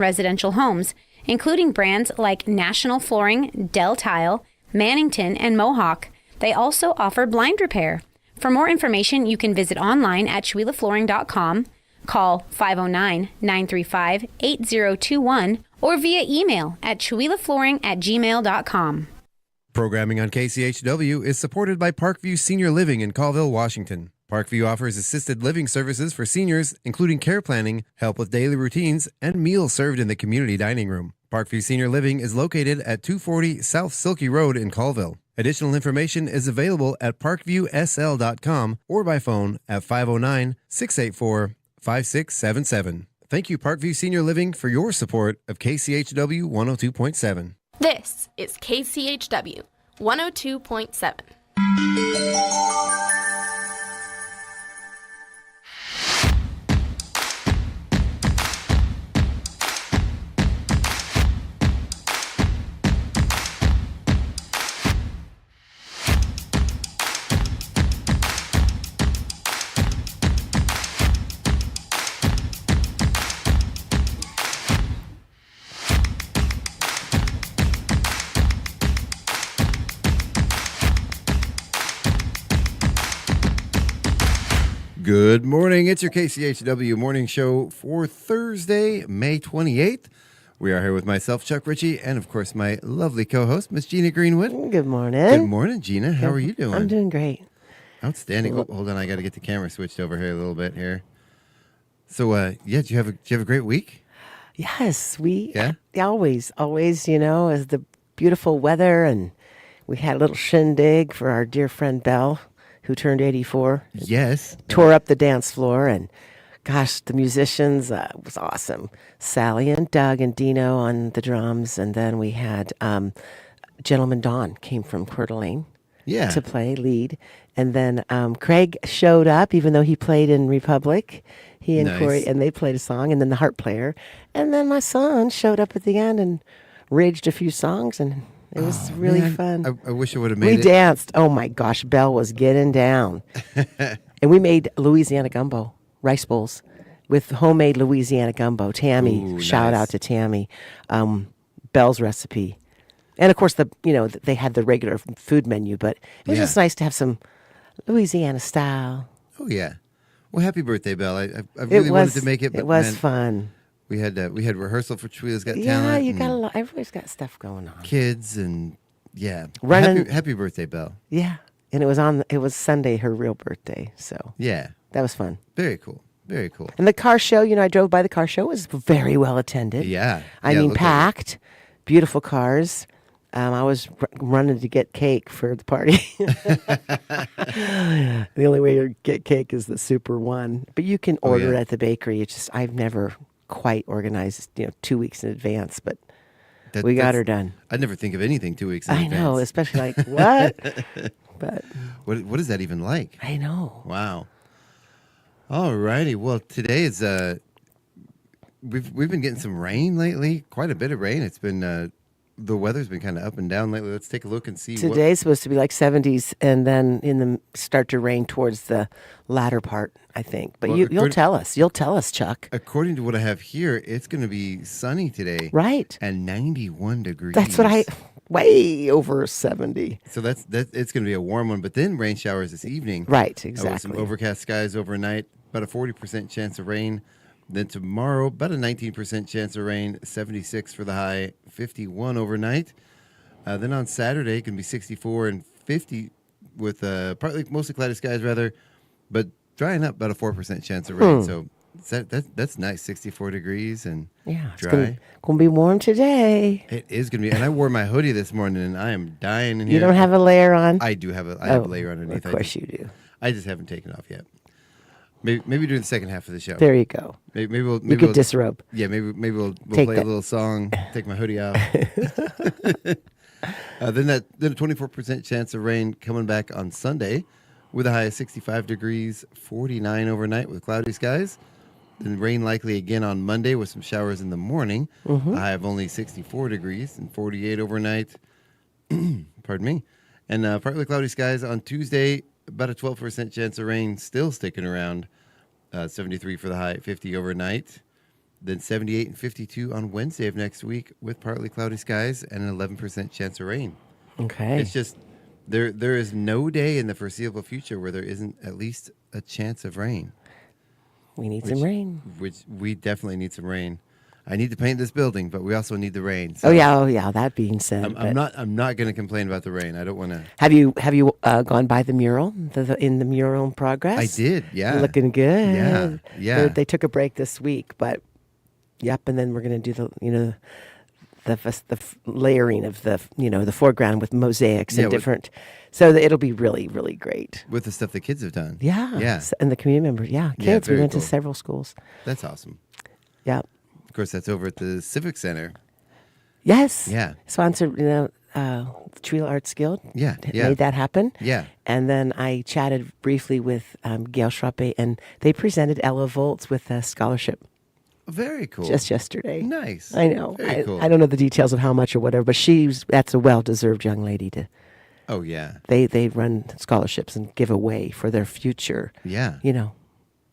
residential homes, including brands like National Flooring, Del Tile, Mannington, and Mohawk. They also offer blind repair. For more information, you can visit online at ShwelaFlooring.com, call 509-935-8021, or via email at ShwelaFlooring@gmail.com. Programming on KCHW is supported by Parkview Senior Living in Colville, Washington. Parkview offers assisted living services for seniors, including care planning, help with daily routines, and meals served in the community dining room. Parkview Senior Living is located at 240 South Silky Road in Colville. Additional information is available at parkviewsl.com or by phone at 509-684-5677. Thank you, Parkview Senior Living, for your support of KCHW 102.7. This is KCHW 102.7. Good morning. It's your KCHW morning show for Thursday, May 28th. We are here with myself, Chuck Ritchie, and of course my lovely co-host, Miss Gina Greenwood. Good morning. Good morning, Gina. How are you doing? I'm doing great. Outstanding. Oh, hold on, I got to get the camera switched over here a little bit here. So, did you have a great week? Yes, we always, as the beautiful weather, and we had a little shindig for our dear friend Belle, who turned 84. Yes. Tore up the dance floor, and gosh, the musicians was awesome. Sally and Doug and Dino on the drums, and then we had Gentleman Don came from Coeur d'Alene to play lead, and then Craig showed up, even though he played in Republic. He and Corey, and they played a song, and then the harp player, and then my son showed up at the end and rigged a few songs, and it was really fun. I wish I would have made it. We danced. Oh, my gosh. Belle was getting down. And we made Louisiana gumbo, rice bowls, with homemade Louisiana gumbo. Tammy, shout out to Tammy, Belle's recipe. And, of course, they had the regular food menu, but it was just nice to have some Louisiana style. Oh, yeah. Well, happy birthday, Belle. I really wanted to make it, but it was fun. We had rehearsal for Shwela's Got Talent. Yeah, you got a lot. Everybody's got stuff going on. Kids and running. Happy birthday, Belle. Yeah, and it was Sunday, her real birthday. So that was fun. Very cool. Very cool. And the car show, I drove by the car show. It was very well attended. Yeah, I mean packed, beautiful cars. I was running to get cake for the party. The only way to get cake is the super one, but you can order it at the bakery. It's just I've never quite organized 2 weeks in advance, but we got her done. I'd never think of anything 2 weeks in advance. I know, especially like what? But what is that even like? I know. Wow. All righty. Well, today is we've been getting some rain lately. Quite a bit of rain. It's been the weather's been kind of up and down lately. Let's take a look and see. Today's supposed to be like 70s, and then start to rain towards the latter part, I think. But you'll tell us. You'll tell us, Chuck. According to what I have here, it's going to be sunny today. Right. And 91 degrees. That's what way over 70. So that's it's going to be a warm one. But then rain showers this evening. Right, exactly. With some overcast skies overnight, about a 40% chance of rain. Then tomorrow, about a 19% chance of rain, 76 for the high, 51 overnight. Then on Saturday, it can be 64 and 50 with mostly cloudy skies, rather, but drying up, about a 4% chance of rain. So that's nice, 64 degrees and dry. It's going to be warm today. It is going to be. And I wore my hoodie this morning, and I am dying in here. You don't have a layer on? I do have I have a layer underneath. Of course you do. I just haven't taken it off yet. Maybe during the second half of the show. There you go. Maybe we'll disrobe. Yeah, maybe we'll play a little song. Take my hoodie off. Then a 24% chance of rain coming back on Sunday, with a high of 65 degrees, 49 overnight with cloudy skies. Then rain likely again on Monday with some showers in the morning. A high of only 64 degrees and 48 overnight. Pardon me. And partly cloudy skies on Tuesday. About a 12% chance of rain still sticking around. 73 for the high, 50 overnight. Then 78 and 52 on Wednesday of next week with partly cloudy skies and an 11% chance of rain. Okay. It's just there is no day in the foreseeable future where there isn't at least a chance of rain. We need some rain. Which we definitely need some rain. I need to paint this building, but we also need the rain. So oh yeah. That being said, I'm not going to complain about the rain. I don't want to. Have you gone by the mural? In the mural in progress? I did. Yeah, looking good. Yeah. They took a break this week, but yep. And then we're going to do the layering of the foreground with mosaics and different. So it'll be really, really great. With the stuff the kids have done. Yeah. Yeah. And the community members. Yeah. Kids. We went cool. to several schools. That's awesome. Yep. Of course, that's over at the Civic Center. Yes. Yeah. Sponsored, the Chewila Arts Guild. Yeah. Made that happen. Yeah. And then I chatted briefly with Gail Schrappe, and they presented Ella Volz with a scholarship. Very cool. Just yesterday. Nice. I know. Very cool. I don't know the details of how much or whatever, but that's a well-deserved young lady to. Oh yeah. They run scholarships and give away for their future. Yeah.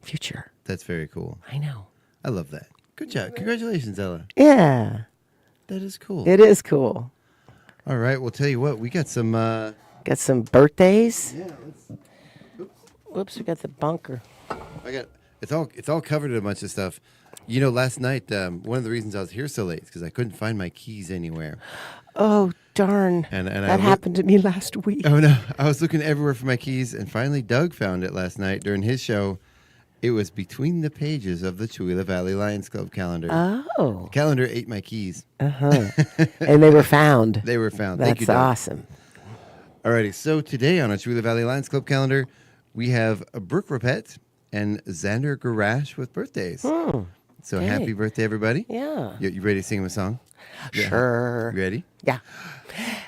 Future. That's very cool. I know. I love that. Good job. Congratulations, Ella. Yeah. That is cool. It is cool. All right. Well, tell you what, we got some. Got some birthdays. Yeah. Whoops, we got the bunker. It's all covered in a bunch of stuff. Last night, one of the reasons I was here so late is because I couldn't find my keys anywhere. Oh, darn. And that happened to me last week. Oh, no. I was looking everywhere for my keys, and finally Doug found it last night during his show. It was between the pages of the Chewila Valley Lions Club calendar. Oh. The calendar ate my keys. Uh-huh. And they were found. They were found. Thank you, That's Doug. awesome. Alrighty, so today on our Chewila Valley Lions Club calendar, we have Brooke Rapette and Xander Garash with birthdays. So happy birthday, everybody. Yeah. You ready to sing him a song? Sure. You ready? Yeah.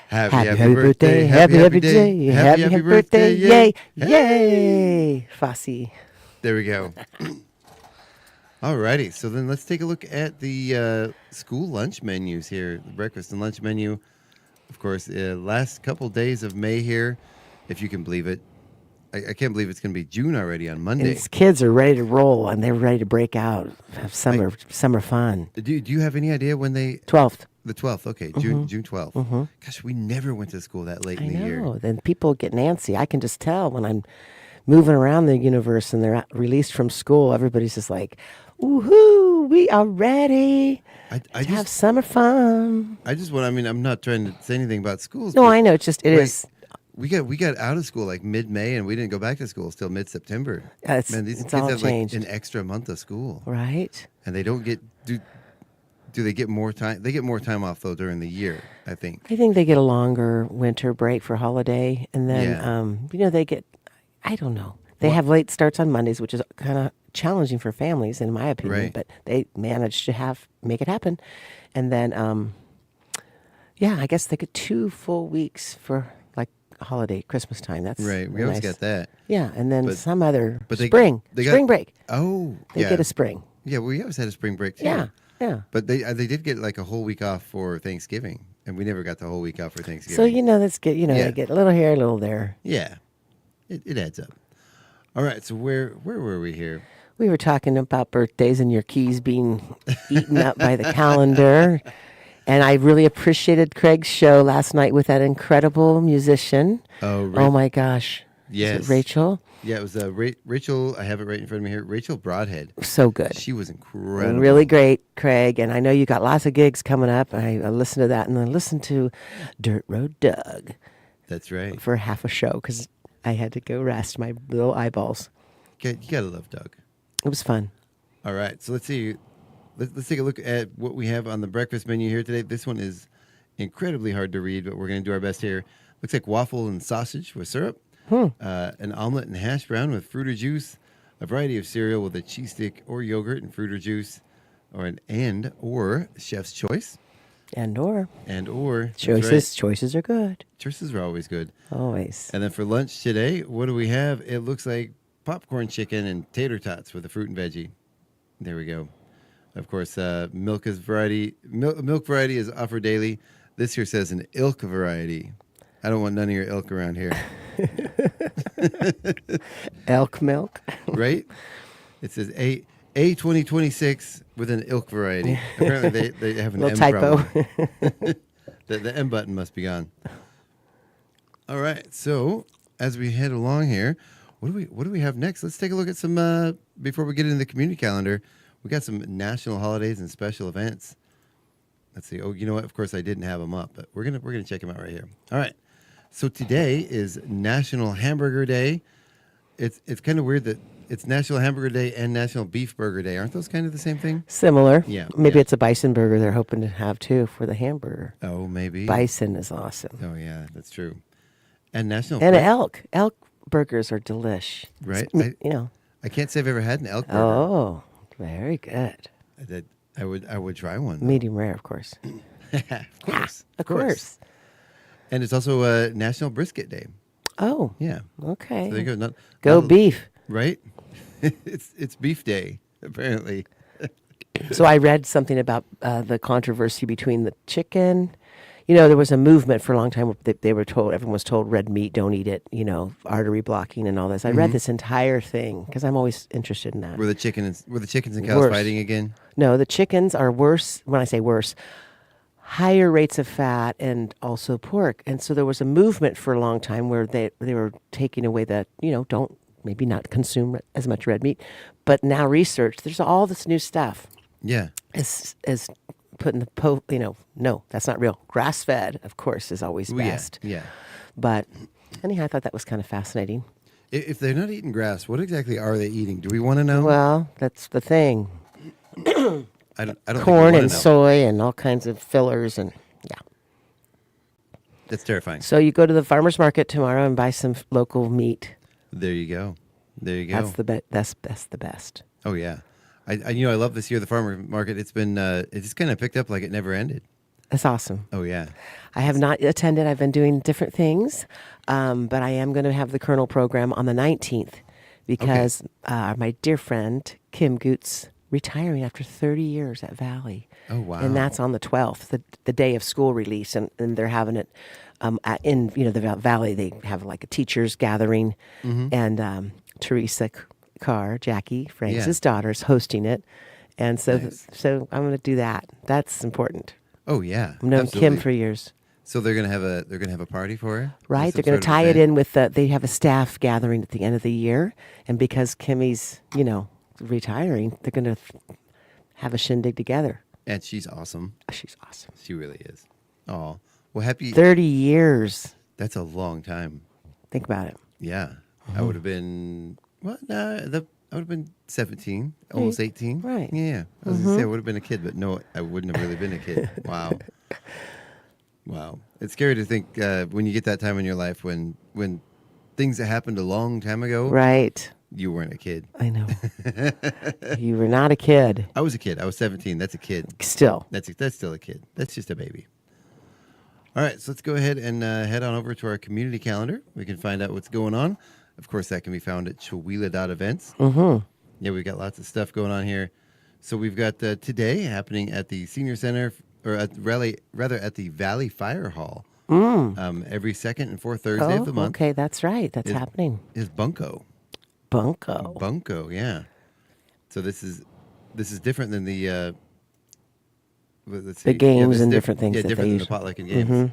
Happy birthday. Happy day. Happy birthday. Yay. Yay. Fosse. There we go. Alrighty, so then let's take a look at the school lunch menus here. The breakfast and lunch menu. Of course, last couple days of May here, if you can believe it. I can't believe it's going to be June already on Monday. These kids are ready to roll, and they're ready to break out, have summer fun. Do you have any idea when they... 12th. The 12th, okay. June 12th. Gosh, we never went to school that late in the year. I know. Then people get antsy. I can just tell when I'm moving around the universe and they're released from school, everybody's just like, woohoo, we are ready to have summer fun. I'm not trying to say anything about schools. No, I know. It is. We got out of school like mid-May, and we didn't go back to school till mid-September. Man, these kids have changed. like an extra month of school, right? And they don't get do they get more time? They get more time off though during the year, I think. I think they get a longer winter break for holiday, and then they get. I don't know. They have late starts on Mondays, which is kind of challenging for families, in my opinion. Right. But they manage to make it happen, and then I guess they get 2 full weeks for holiday Christmas time. That's right. We always get that. Yeah, and then some other spring break. Oh, they get a spring. Yeah, we always had a spring break too. Yeah. But they did get like a whole week off for Thanksgiving, and we never got the whole week off for Thanksgiving. So that's good. They get a little here, a little there. Yeah, it adds up. All right. So where were we here? We were talking about birthdays and your keys being eaten up by the calendar. And I really appreciated Craig's show last night with that incredible musician. Oh my gosh. Yes. Is it Rachel? Yeah, it was Rachel. I have it right in front of me here. Rachel Broadhead. So good. She was incredible. Really great, Craig. And I know you got lots of gigs coming up. I listened to that, and I listened to Dirt Road Doug. That's right. For half a show because I had to go rest my little eyeballs. You gotta love Doug. It was fun. All right, so let's see. Let's take a look at what we have on the breakfast menu here today. This one is incredibly hard to read, but we're going to do our best here. Looks like waffle and sausage with syrup, an omelet and hash brown with fruit or juice, a variety of cereal with a cheese stick or yogurt and fruit or juice, or chef's choice. And or. Choices. Right. Choices are good. Choices are always good. Always. And then for lunch today, what do we have? It looks like popcorn chicken and tater tots with a fruit and veggie. There we go. Of course, milk variety is offered daily. This here says an ilk variety. I don't want none of your ilk around here. Elk milk. Right? It says A A2026 with an ilk variety. Apparently they have an Little M typo. problem. The M button must be gone. All right. So as we head along here, what do we have next? Let's take a look at some before we get into the community calendar. We got some national holidays and special events. Let's see. Oh, you know what? Of course, I didn't have them up, but we're gonna check them out right here. All right. So today is National Hamburger Day. It's kind of weird that it's National Hamburger Day and National Beef Burger Day. Aren't those kind of the same thing? Similar. Yeah, Maybe yeah. it's a bison burger they're hoping to have too for the hamburger. Oh, maybe. Bison is awesome. Oh, yeah, that's true. And National And French- elk. Elk burgers are delish. Right. You know. I can't say I've ever had an elk burger. Oh, very good. I would try one. though. Medium rare, of course. Of course. Of course. And it's also National Brisket Day. Oh, Yeah. okay. So there you go. Go beef. Right? it's beef day, apparently. So I read something about the controversy between the chicken. You know, there was a movement for a long time where they were told, everyone was told red meat, don't eat it, you know, artery blocking and all this. I read this entire thing because I'm always interested in that. Were the chickens and cows Worse. fighting again? No, the chickens are worse. When I say worse, higher rates of fat and also pork. And so there was a movement for a long time where they were taking away that, you know, don't maybe not consume as much red meat. But now research, there's all this new stuff Yeah. is putting no, that's not real. Grass fed, of course, is always Ooh, best. Yeah. But anyhow, I thought that was kind of fascinating. If they're not eating grass, what exactly are they eating? Do we want to know? Well, that's the thing. I don't think we Corn wanna and know. soy and all kinds of fillers and yeah. That's terrifying. So you go to the farmer's market tomorrow and buy some local meat. There you go. That's the best. Oh yeah. I love this year the farmer market. It's been it just kind of picked up like it never ended. That's awesome. Oh yeah. I have not attended. I've been doing different things, but I am going to have the Colonel program on the 19th because my dear friend Kim Goots retiring after 30 years at Valley. Oh wow. And that's on the 12th, the day of school release, and they're having it in the Valley. They have like a teachers gathering, and Teresa Carr, Jackie Franks' daughter, is hosting it, and so Nice. so I'm going to do that. That's important. Oh yeah. I've known Absolutely. Kim for years. So they're gonna have a party for her, Right, Some they're going sort to of tie it event? in with they have a staff gathering at the end of the year, and because Kimmy's retiring, they're going to have a shindig together. And she's awesome. She's awesome. She really is. Oh well, happy. 30 years. That's a long time. Think about it. Yeah, I would have been. Well, no, I would have been 17, almost 18. Right. Yeah. I was gonna say I would have been a kid, but no, I wouldn't have really been a kid. Wow. Wow. It's scary to think when you get that time in your life when things that happened a long time ago, Right. you weren't a kid. I know. You were not a kid. I was a kid. I was 17. That's a kid. Still. That's still a kid. That's just a baby. All right, so let's go ahead and head on over to our community calendar. We can find out what's going on. Of course, that can be found at Chihuahua.events. Mm-hmm. Yeah, we've got lots of stuff going on here. So we've got today happening at the Senior Center, or at the Valley Fire Hall. Every second and fourth Thursday of the month. Okay, that's right. That's happening. Is Bunko. Bunko. Yeah. So this is different than the let's The see. games this is and different things Yeah, that different they than the use. potluck and games.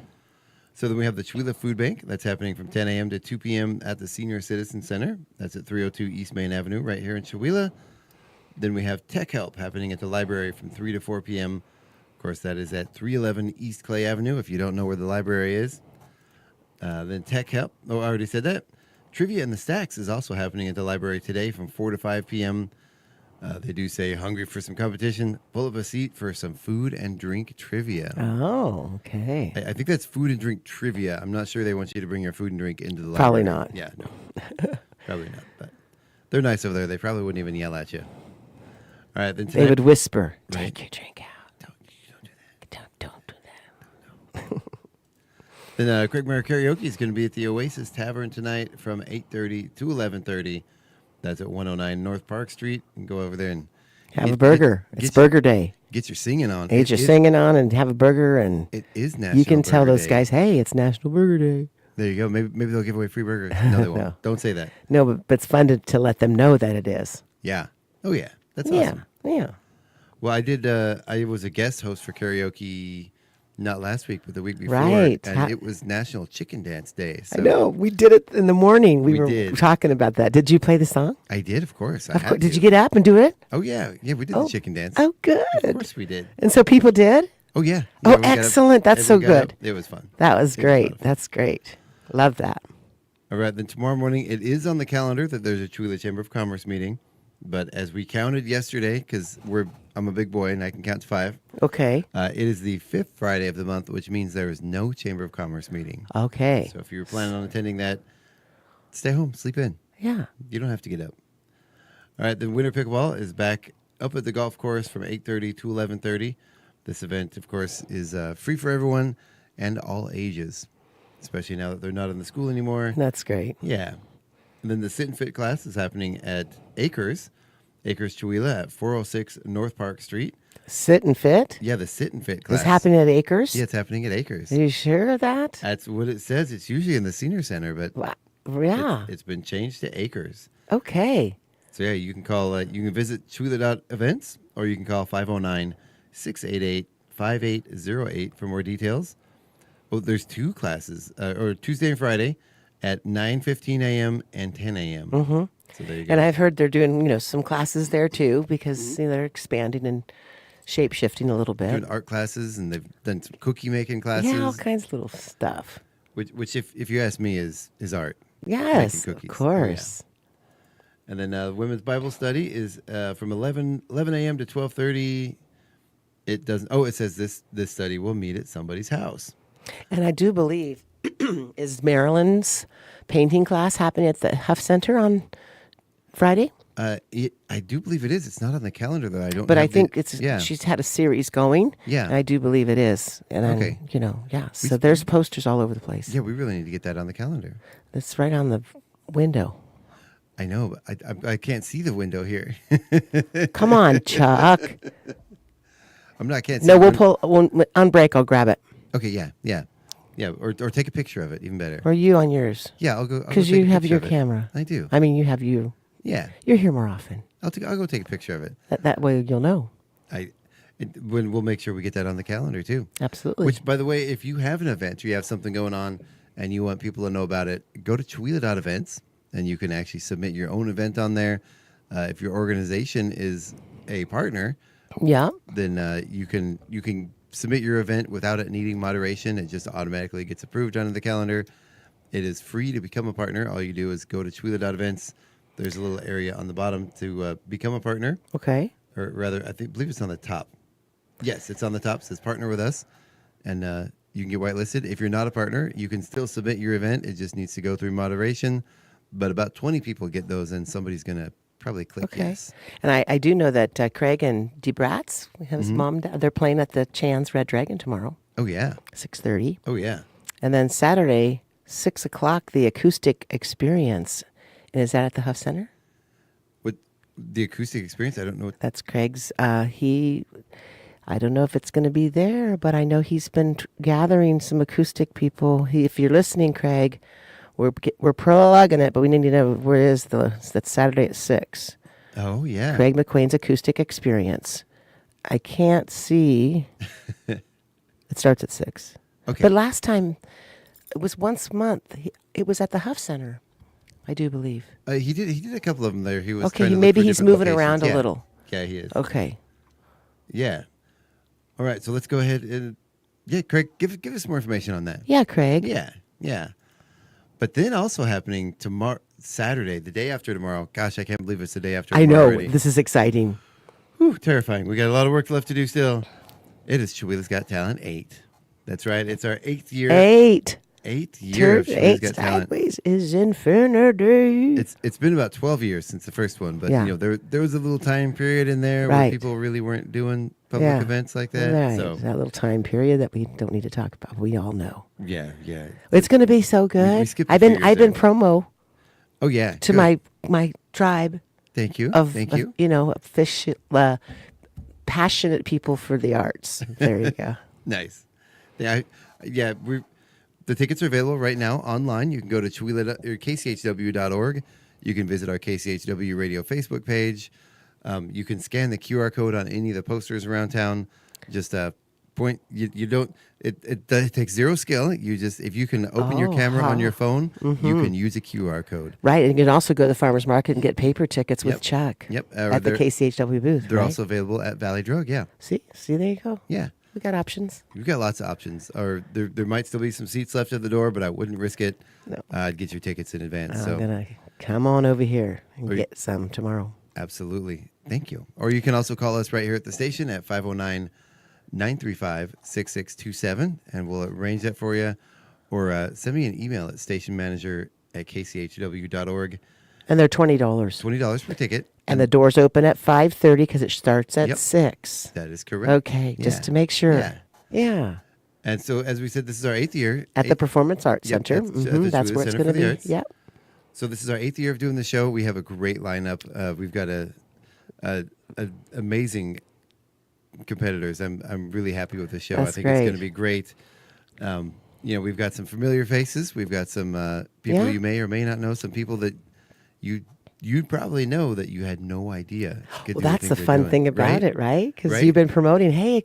So then we have the Chihuahua Food Bank. That's happening from 10 a.m. to 2 p.m. at the Senior Citizen Center. That's at 302 East Main Avenue right here in Chihuahua. Then we have Tech Help happening at the library from 3 to 4 p.m. Of course, that is at 311 East Clay Avenue if you don't know where the library is. Then Tech Help. Oh, I already said that. Trivia in the Stacks is also happening at the library today from 4 to 5 p.m. They do say, hungry for some competition? Pull up a seat for some food and drink trivia. Oh, okay. I think that's food and drink trivia. I'm not sure they want you to bring your food and drink into the Probably library. not. Yeah, no. Probably not. But they're nice over there. They probably wouldn't even yell at you. All right, then tonight, They would whisper, Right. take your drink out. Don't do that. Don't do that. Then Craigmire Karaoke is going to be at the Oasis Tavern tonight from 8:30 to 11:30. That's at 109 North Park Street. You can go over there and Have a burger. It's burger day. Get your singing on. Get your singing on and have a burger, and It is National you can tell Burger those Day. guys, hey, it's National Burger Day. There you go. Maybe they'll give away free burgers. No, they won't. No. Don't say that. No, but it's fun to let them know that it is. Yeah. Oh, yeah. That's Yeah, awesome. yeah. Well, I did. I was a guest host for karaoke, not last week, but the week before, Right. and it was National Chicken Dance Day. So I know. We did it in the morning. We were did. talking about that. Did you play the song? I did, of course. I Of had course. Did to. you get up and do it? Oh yeah, yeah. We did the chicken dance. Oh, good. Of course we did. And so people did? Oh yeah. Oh, Yeah, we got up- excellent. That's so everyone got good. up. It was fun. That was It was a lot great. of fun. That's great. Love that. All right, then tomorrow morning it is on the calendar that there's a Chula Chamber of Commerce meeting, but as we counted yesterday, because I'm a big boy and I can count to 5. Okay. It is the 5th Friday of the month, which means there is no Chamber of Commerce meeting. Okay. So if you were planning on attending that, stay home, sleep in. Yeah. You don't have to get up. All right, then Winter Pickleball is back up at the golf course from 8:30 to 11:30. This event, of course, is free for everyone and all ages, especially now that they're not in the school anymore. That's great. Yeah. And then the Sit and Fit class is happening at Acres Chihuahua at 406 North Park Street. Sit and fit? Yeah, the Sit and Fit class. It's happening at Acres? Yeah, it's happening at Acres. Are you sure of that? That's what it says. It's usually in the senior center, but Wow. Yeah. it's been changed to Acres. Okay. So yeah, you can call. You can visit Chihuahua.events, or you can call 509-688-5808 for more details. Oh, there's 2 classes, or Tuesday and Friday, at 9:15 a.m. and 10 a.m. Mm-hmm. So there you go. And I've heard they're doing, some classes there too because they're expanding and shape shifting a little bit. Doing art classes, and they've done some cookie making classes. Yeah, all kinds of little stuff. which if you ask me, is art. Yes, Making of cookies. course. Oh, yeah. And then women's Bible study is from 11 a.m. to 12:30. It doesn't. Oh, it says this study will meet at somebody's house. And I do believe, is Marilyn's painting class happening at the Huff Center on Friday? I do believe it is. It's not on the calendar though. I don't. But have I think yeah. she's had a series going. Yeah. And I do believe it is. And Okay. yeah. So there's posters all over the place. Yeah, we really need to get that on the calendar. It's right on the window. I know, but I can't see the window here. Come on, Chuck. Can't see. No, the on break, I'll grab it. Okay, yeah, or take a picture of it, even better. Or you on yours. Yeah, I'll go. Because you have your camera. I do. I mean, you have you. Yeah, You're here more often. I'll go take a picture of it. That way you'll know. When we'll make sure we get that on the calendar too. Absolutely. Which, by the way, if you have an event or you have something going on and you want people to know about it, go to Chihuahua.events and you can actually submit your own event on there. If your organization is a partner, yeah. then you can submit your event without it needing moderation. It just automatically gets approved onto the calendar. It is free to become a partner. All you do is go to Chihuahua.events. There's a little area on the bottom to become a partner. Okay. Or rather, believe it's on the top. Yes, it's on the top. It says partner with us. And you can get whitelisted. If you're not a partner, you can still submit your event. It just needs to go through moderation. But about 20 people get those, and somebody's going to probably click yes. And I do know that Craig and DeBratz, his mom, and dad, they're playing at the Chan's Red Dragon tomorrow. Oh, yeah. 6:30. Oh, yeah. And then Saturday, 6 o'clock, the acoustic experience. And is that at the Huff Center? What the acoustic experience? I don't know. What That's Craig's. I don't know if it's going to be there, but I know he's been gathering some acoustic people. If you're listening, Craig, we're plugging it, but we need to know where is that's Saturday at 6. Oh, yeah. Craig McQuain's acoustic experience. I can't see. It starts at 6. Okay. But last time, it was once a month. It was at the Huff Center, I do believe. He did a couple of them there. He was Okay, trying to look maybe for he's different moving locations. around a Yeah. little. Yeah, he is. Okay. Yeah. All right, so let's go ahead and Craig, give us more information on that. Yeah, Craig. Yeah. But then also happening tomorrow, Saturday, the day after tomorrow. Gosh, I can't believe it's the day after I tomorrow know. already. This is exciting. Whew, terrifying. We got a lot of work left to do still. It is Chihuahua's Got Talent 8. That's right. It's our 8th year. 8. 8th year of Turn Chihuahua's 8 Got Talent. sideways is infinity. It's been about 12 years since the first one, but Yeah. there was a little time period in there where Right. people really weren't doing public Yeah. events like that. Right. So That little time period that we don't need to talk about. We all know. yeah. It's going to be so good. skipped a I've few been years I've been there. promo Oh yeah. to good. my tribe Thank you. of Thank you. passionate people for the arts. There you go. Nice. Yeah. The tickets are available right now online. You can go to KCHW.org. You can visit our KCHW radio Facebook page. You can scan the QR code on any of the posters around town. Just point. You don't. It takes zero skill. You just if you can open your camera on your phone, you can use a QR code. Right, and you can also go to the farmers market and get paper tickets with Yep. Chuck. Yep. At the KCHW booth. They're right? also available at Valley Drug. Yeah. See, there you go. Yeah. We got options. We've got lots of options. Or there might still be some seats left at the door, but I wouldn't risk it. No. I'd get your tickets in advance. I'm gonna come on over here and get some tomorrow. Absolutely. Thank you. Or you can also call us right here at the station at 509-935-6627, and we'll arrange that for you. Or send me an email at stationmanager@kchw.org. And they're $20. $20 per ticket. And the doors open at 5:30 because it starts at 6. That is correct. Okay, just to make sure. Yeah. And so, as we said, this is our 8th year. At the Performance Arts Yep, Center. at the That's Cholula where it's Center going to for the be. Arts. Yep. So this is our 8th year of doing the show. We have a great lineup. We've got a amazing competitors. I'm really happy with the show. That's I think great. it's going to be great. We've got some familiar faces. We've got some people you may or may not know. Some people that you'd probably know that you had no idea. Well, that's the fun thing about it, right? Because you've been promoting, hey,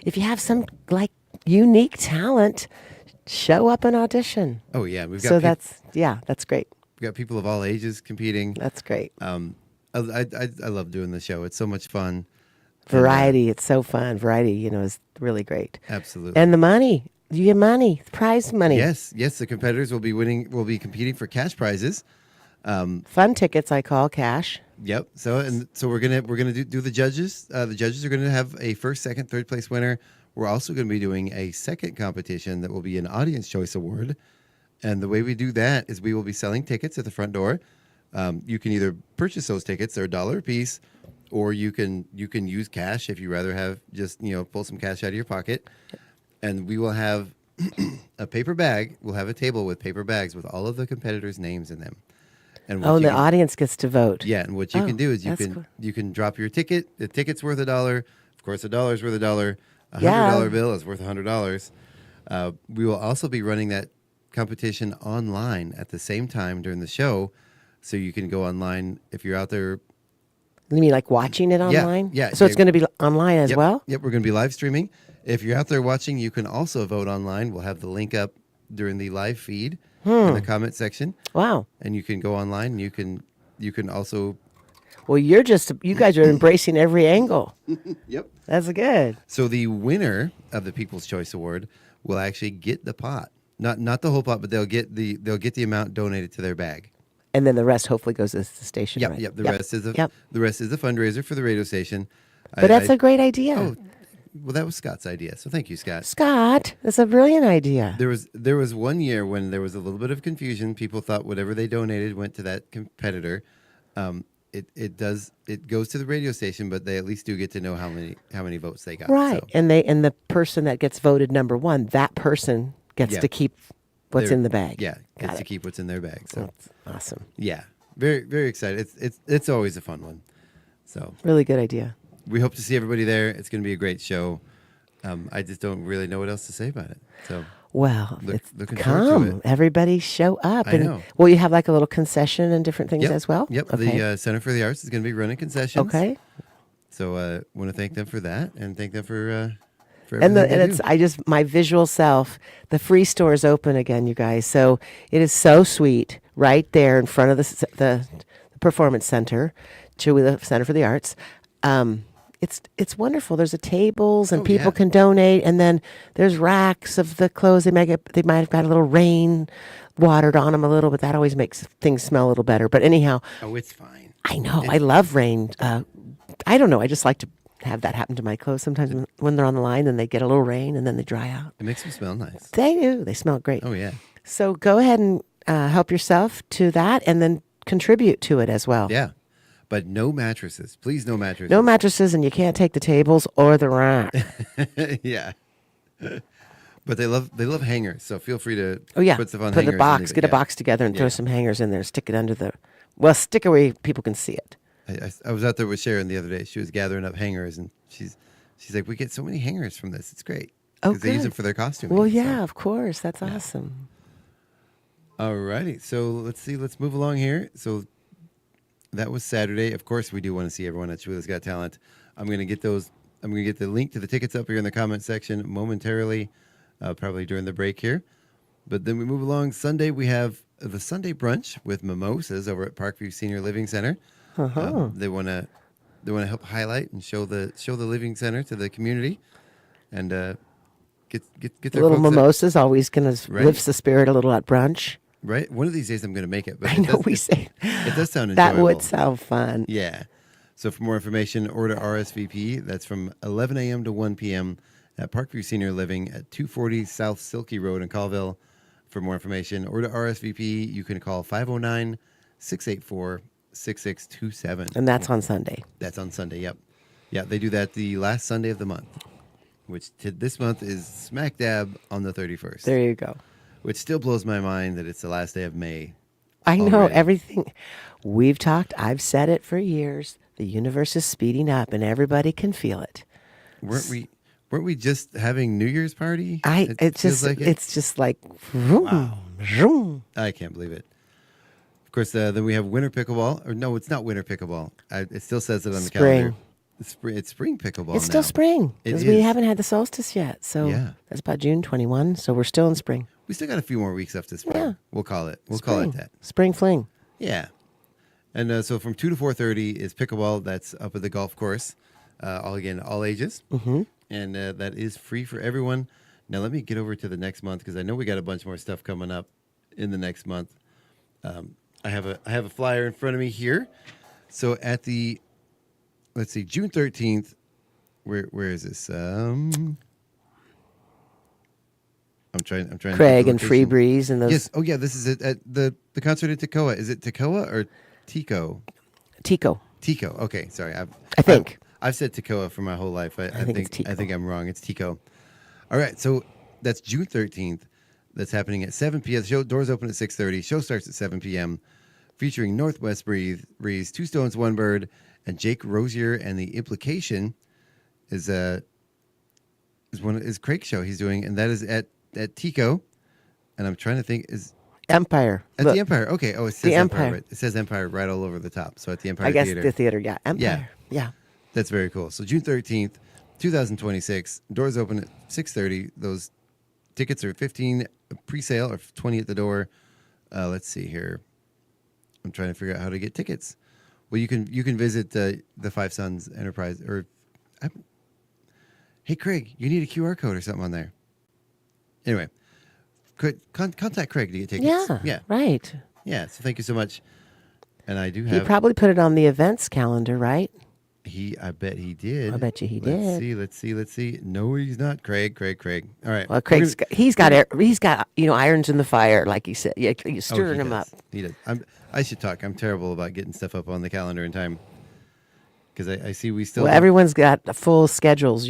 if you have some unique talent, show up and audition. Oh yeah, we've got. That's great. We've got people of all ages competing. That's great. I love doing the show. It's so much fun. Variety, it's so fun. Variety, is really great. Absolutely. And the money, you get money, prize money. Yes. The competitors will be competing for cash prizes. Fun tickets, I call cash. Yep. So we're gonna do the judges. The judges are gonna have a first, second, third place winner. We're also gonna be doing a second competition that will be an Audience Choice Award. And the way we do that is we will be selling tickets at the front door. You can either purchase those tickets; they're $1 a piece, or you can use cash if you rather have just pull some cash out of your pocket. And we will have a paper bag. We'll have a table with paper bags with all of the competitors' names in them. And the audience gets to vote. Yeah, and what you can do is you can drop your ticket. The ticket's worth $1. Of course, $1 is worth $1. $100 bill is worth $100. We will also be running that competition online at the same time during the show, so you can go online if you're out there. You mean like watching it online? Yeah. So it's going to be online as well? Yep, we're going to be live streaming. If you're out there watching, you can also vote online. We'll have the link up during the live feed in the comment section. Wow. And you can go online and you can also. Well, you guys are embracing every angle. Yep. That's good. So the winner of the People's Choice Award will actually get the pot. Not the whole pot, but they'll get the amount donated to their bag. And then the rest hopefully goes to the station. Yep, right? yep. The rest is the fundraiser for the radio station. But that's a great idea. Oh, well, that was Scott's idea. So thank you, Scott. Scott, that's a brilliant idea. There was one year when there was a little bit of confusion. People thought whatever they donated went to that competitor. It goes to the radio station, but they at least do get to know how many votes they got. Right, So. and the person that gets voted number one, that person gets to keep what's in the bag. Yeah, gets to keep what's in their bag. So that's awesome. Yeah, very very excited. It's always a fun one. So really good idea. We hope to see everybody there. It's going to be a great show. I just don't really know what else to say about it. So well, looking forward to it. Everybody show up. I know. Will you have like a little concession and different things as well? Yep. Okay. The Center for the Arts is going to be running concessions. Okay. So want to thank them for that and thank them for and it's my visual self. The free store is open again, you guys. So it is so sweet right there in front of the Performance Center, Cholula Center for the Arts. It's wonderful. There's tables and people can donate, and then there's racks of the clothes. They might have got a little rain watered on them a little, but that always makes things smell a little better. But anyhow, it's fine. I know. I love rain. I don't know. I just like to have that happen to my clothes sometimes when they're on the line and they get a little rain and then they dry out. It makes them smell nice. They do. They smell great. Oh yeah. So go ahead and help yourself to that, and then contribute to it as well. Yeah. But no mattresses. Please, no mattresses. No mattresses, and you can't take the tables or the rack. Yeah. But they love hangers, so feel free to put stuff on put hangers. the box, get a box together and throw some hangers in there. Stick it under stick it where people can see it. I was out there with Sharon the other day. She was gathering up hangers, and she's like, we get so many hangers from this. It's great. Oh, because they use them for their costuming. Well, yeah, of course. That's awesome. All righty. So let's see. Let's move along here. So That was Saturday. Of course, we do want to see everyone at Shwila's Got Talent. I'm going to get those. I'm going to get the link to the tickets up here in the comment section momentarily, probably during the break here. But then we move along. Sunday, we have the Sunday brunch with mimosas over at Parkview Senior Living Center. They want to help highlight and show the living center to the community, and get their Little folks mimosas always going to Right. lifts the spirit a little at brunch. right. One of these days, I'm going to make it. But I it know does, we say it does sound that enjoyable. would sound fun. Yeah. So for more information, order RSVP. That's from 11 a.m. to 1 p.m. at Parkview Senior Living at 240 South Silky Road in Colville. For more information, order RSVP. You can call 509-684-6627. And that's on Sunday. That's on Sunday, yep. Yeah, they do that the last Sunday of the month, which this month is smack dab on the 31st. There you go. Which still blows my mind that it's the last day of May. I know already. everything. We've talked, I've said it for years. The universe is speeding up and everybody can feel it. Weren't we just having New Year's party? It's feels just like vroom, vroom. I can't believe it. Of course, then we have winter pickleball. Or no, it's not winter pickleball. It still says it on the Spring. calendar. It's spring pickleball. It's still now. spring It because we is. haven't had the solstice yet. So Yeah. that's about June 21. So we're still in spring. We still got a few more weeks left this spring. Yeah. We'll call it. We'll call it that. Spring fling. Yeah. And so from 2 to 4:30 is pickleball. That's up at the golf course. All ages. Mm-hmm. And that is free for everyone. Now let me get over to the next month because I know we got a bunch more stuff coming up in the next month. I have a flyer in front of me here. So at the June 13th. Where is this? I'm trying. Craig to and Free Breeze and those. Yes. Oh yeah. This is it at the concert at Tekoa. Is it Tekoa or Tico? Tico. Tico. Okay. Sorry. I think. I've said Tekoa for my whole life. I think it's Tico. I think I'm wrong. It's Tico. All right. So that's June 13th. That's happening at 7 p.m. The show doors open at 6:30. Show starts at 7 p.m. Featuring Northwest Breeze, Two Stones, One Bird, and Jake Rosier. And the implication is Craig's show he's doing, and that is at Tico. And I'm trying to think Empire. at Look, the Empire. Okay. Oh, it says The Empire. Empire. Right. It says Empire right all over the top. So at the Empire I guess Theater. the theater. Yeah. Empire. Yeah. That's very cool. So June 13th, 2026. Doors open at 6:30. Those tickets are $15 pre-sale or $20 at the door. Let's see here. I'm trying to figure out how to get tickets. Well, you can visit the Five Sons Enterprise or. Hey, Craig, you need a QR code or something on there. Anyway, contact Craig to get tickets. Yeah. Right. Yeah. So thank you so much. And I do He have. probably put it on the events calendar, right? I bet he did. I bet you he Let's did. Let's see. No, he's not. Craig. All right. Well, Craig's he's got irons in the fire, like he said. Yeah, you're stirring him up. He does. I should talk. I'm terrible about getting stuff up on the calendar in time because I see we still. Well, everyone's got full schedules,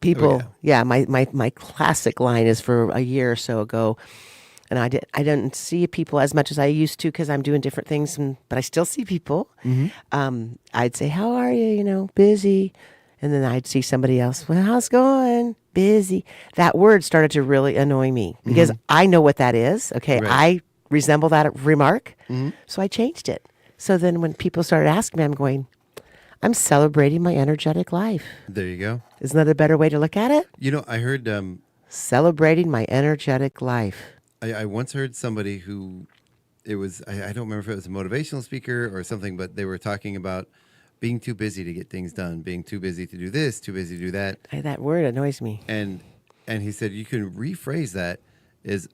People, Oh, my classic line is for a year or so ago, and I didn't see people as much as I used to because I'm doing different things, but I still see people. Mm-hmm. I'd say, "How are you?" Busy, and then I'd see somebody else. Well, how's it going? Busy. That word started to really annoy me because I know what that is. Okay, Right. I resemble that remark, so I changed it. So then when people started asking me, I'm going, I'm celebrating my energetic life. There you go. Isn't that a better way to look at it? I heard. Celebrating my energetic life. I once heard somebody who, it was I don't remember if it was a motivational speaker or something, but they were talking about being too busy to get things done, being too busy to do this, too busy to do that, That word annoys me. and he said you can rephrase that as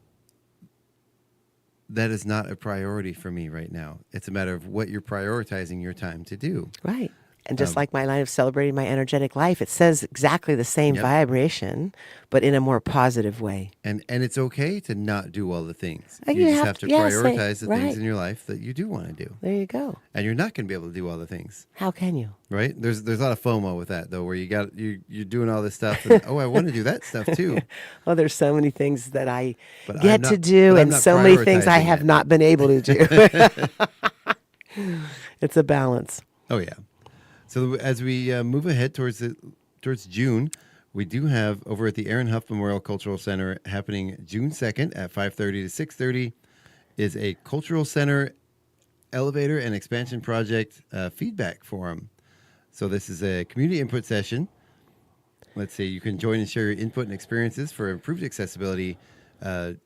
that is not a priority for me right now. It's a matter of what you're prioritizing your time to do. Right. And just like my line of celebrating my energetic life, it says exactly the same Yep. vibration, but in a more positive way. And it's okay to not do all the things. And You you just have have to to- yeah, say- prioritize the right. things in your life that you do want to do. There you go. And you're not going to be able to do all the things, How can you? right? There's a lot of FOMO with that though, where you're doing all this stuff. And, I want to do that stuff too. Well, there's so many things that I But I'm get not- to do, but I'm and not so many things I prioritizing have it. not been able to do. It's a balance. Oh yeah. So as we move ahead towards June, we do have over at the Aaron Huff Memorial Cultural Center happening June 2nd at 5:30 to 6:30 is a cultural center Elevator and Expansion Project Feedback Forum. So this is a community input session. Let's see, you can join and share your input and experiences for improved accessibility,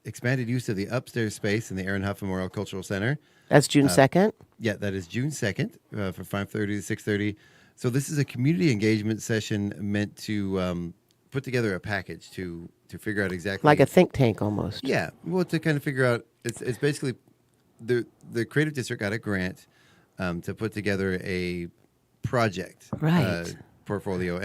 expanded use of the upstairs space in the Aaron Huff Memorial Cultural Center. That's June 2nd? Yeah, that is June 2nd for 5:30 to 6:30. So this is a community engagement session meant to put together a package to figure out exactly... Like a think tank almost. Yeah, well, to kind of figure out... It's basically... The Creative District got a grant to put together a project portfolio.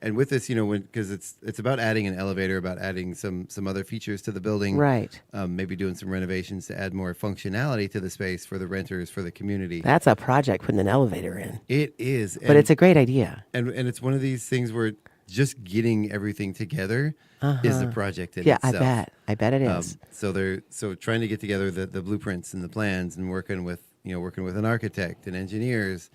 And with this, because it's about adding an elevator, about adding some other features to the building. Right. Maybe doing some renovations to add more functionality to the space for the renters, for the community. That's a project, putting an elevator in. It is. But it's a great idea. And it's one of these things where just getting everything together is the project in itself. I bet it is. So trying to get together the blueprints and the plans and working with an architect and engineers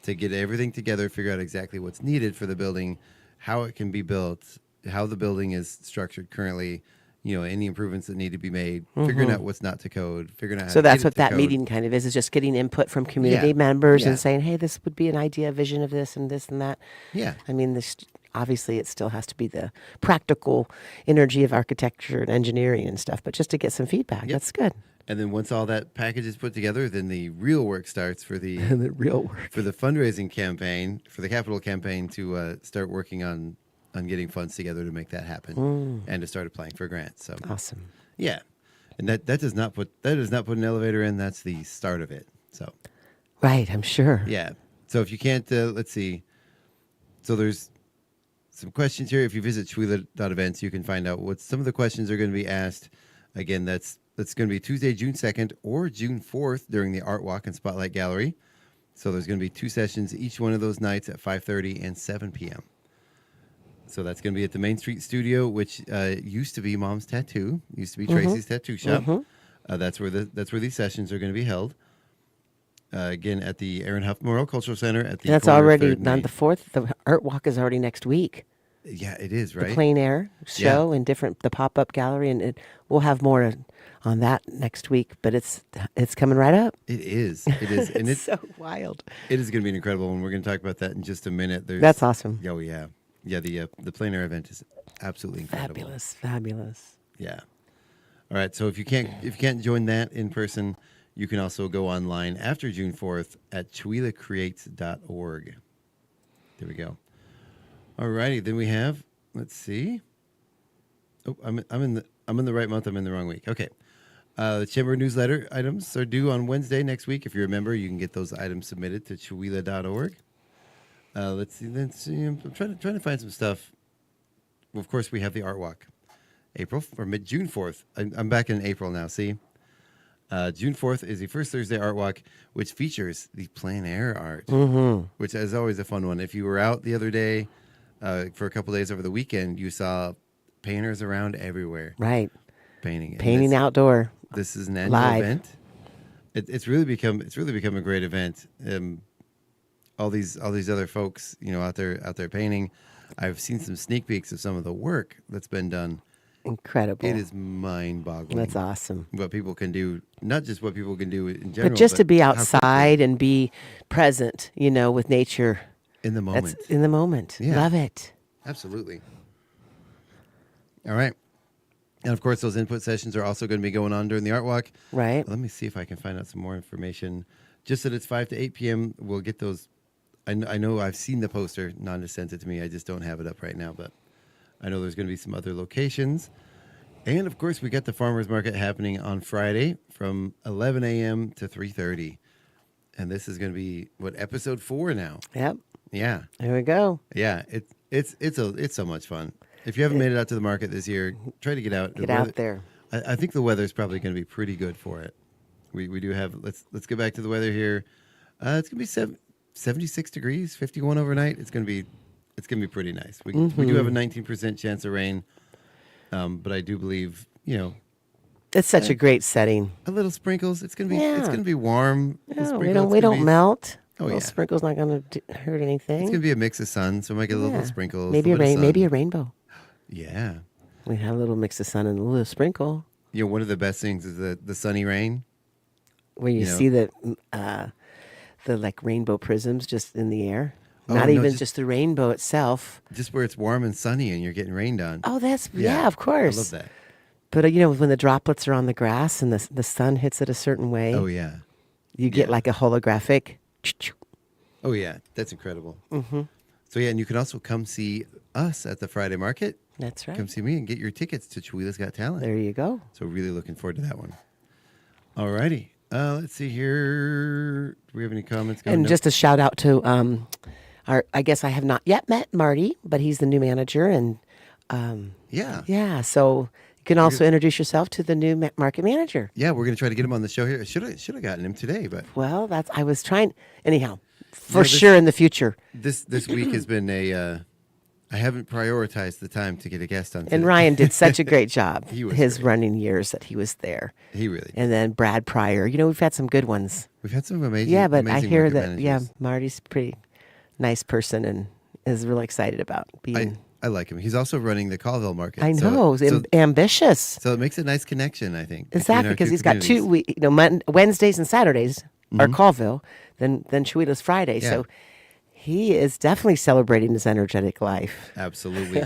to get everything together, figure out exactly what's needed for the building, how it can be built, how the building is structured currently, any improvements that need to be made, figuring out what's not to code, figuring out how So to that's get it what to that code. meeting kind of is just getting input from community members Yeah. and saying, hey, this would be an idea, vision of this and that. Yeah. I mean, obviously it still has to be the practical energy of architecture and engineering and stuff, but just to get some feedback, that's good. And then once all that package is put together, then the real work starts for the The real work. for the fundraising campaign, for the capital campaign to start working on getting funds together to make that happen and to start applying for grants. So Awesome. yeah, and that does not put an elevator in. That's the start of it. So Right, I'm sure. yeah. So if you can't, let's see. So there's some questions here. If you visit Chwila.events, you can find out what some of the questions are going to be asked. Again, that's going to be Tuesday, June 2nd or June 4th during the Art Walk and Spotlight Gallery. So there's going to be 2 sessions each one of those nights at 5:30 and 7 p.m. So that's going to be at the Main Street Studio, which used to be Mom's Tattoo, used to be Tracy's Tattoo Shop. That's where these sessions are going to be held. Again, at the Aaron Huff Memorial Cultural Center at the That's corner of already 3rd and on Main. the 4th. The art walk is already next week. Yeah, it is, right? The plein air show and the pop-up gallery, and we'll have more on that next week, but it's coming right up. It is, and It's so wild. it is going to be an incredible one. We're going to talk about that in just a minute. That's awesome. Oh yeah, yeah. The plein air event is absolutely incredible. Fabulous. Yeah. All right. So if you can't join that in person, you can also go online after June 4th at chwilacreates.org. There we go. All righty. Then we have. Let's see. Oh, I'm in the right month. I'm in the wrong week. Okay. The Chamber newsletter items are due on Wednesday next week. If you're a member, you can get those items submitted to chwila.org. Let's see. I'm trying to find some stuff. Well, of course, we have the Art Walk. June 4th. I'm back in April now, see? June 4th is the first Thursday Art Walk, which features the plein air art, which is always a fun one. If you were out the other day for a couple days over the weekend, you saw painters around everywhere. Right. Painting Outdoor. This is an annual Live. event. It's really become a great event. All these other folks, out there painting. I've seen some sneak peeks of some of the work that's been done. Incredible. It is mind-boggling. That's awesome. What people can do, not just what people can do in general, But just to be how quickly. outside and be present, with nature. In the moment. That's in the moment. Yeah. Love it. Absolutely. All right. And of course, those input sessions are also going to be going on during the Art Walk. Right. Let me see if I can find out some more information. Just that it's 5 to 8 p.m. We'll get those. I know I've seen the poster. Nanda sent it to me. I just don't have it up right now, but I know there's going to be some other locations. And of course, we got the farmers market happening on Friday from 11 a.m. to 3:30. And this is going to be episode 4 now. Yep. Yeah. There we go. Yeah, it's so much fun. If you haven't made it out to the market this year, try to get out. Get out there. I think the weather's probably going to be pretty good for it. We do have. Let's get back to the weather here. It's going to be 76 degrees, 51 overnight. It's going to be pretty nice. We do have a 19% chance of rain, but I do believe It's such a great setting. a little sprinkles. It's going to be warm. A No, sprinkle, we don't melt. Oh, Little yeah. sprinkles not going to hurt anything. It's going to be a mix of sun, so we might get a little Yeah. sprinkles. Maybe a maybe a sun. rainbow. Yeah. We have a little mix of sun and a little sprinkle. One of the best things is the sunny rain. where you you know. see the like rainbow prisms just in the air. Oh, Not no, even just- just the rainbow itself. Just where it's warm and sunny and you're getting rained on. Oh, that's yeah, of course. I love that. But when the droplets are on the grass and the sun hits it a certain way, Oh, yeah. you get yeah. like a holographic. Oh, yeah. That's incredible. Mm-hmm. So, yeah, and you can also come see us at the Friday market. That's right. Come see me and get your tickets to Chihuahua's Got Talent. There you go. So, really looking forward to that one. All righty. Let's see here. Do we have any comments? And No. just a shout out to I guess I have not yet met Marty, but he's the new manager, and Yeah. so you can also introduce yourself to the new market manager. Yeah, we're going to try to get him on the show here. Should have gotten him today, but Well, I was trying anyhow, for this- sure in the future. this week has been I haven't prioritized the time to get a guest on today. And Ryan did such a great job. He was his great. running years that he was there. He really did. And then Brad Pryor. We've had some good ones. We've had some amazing Yeah, but I amazing hear market that managers. Marty's a pretty nice person and is really excited about being I like him. He's also running the Colville market. I know, ambitious. So it makes a nice connection, I think. between Exactly, our because two he's got communities. Wednesdays and Saturdays are Colville, then Chihuahua's Friday. Yeah. So he is definitely celebrating his energetic life. Absolutely.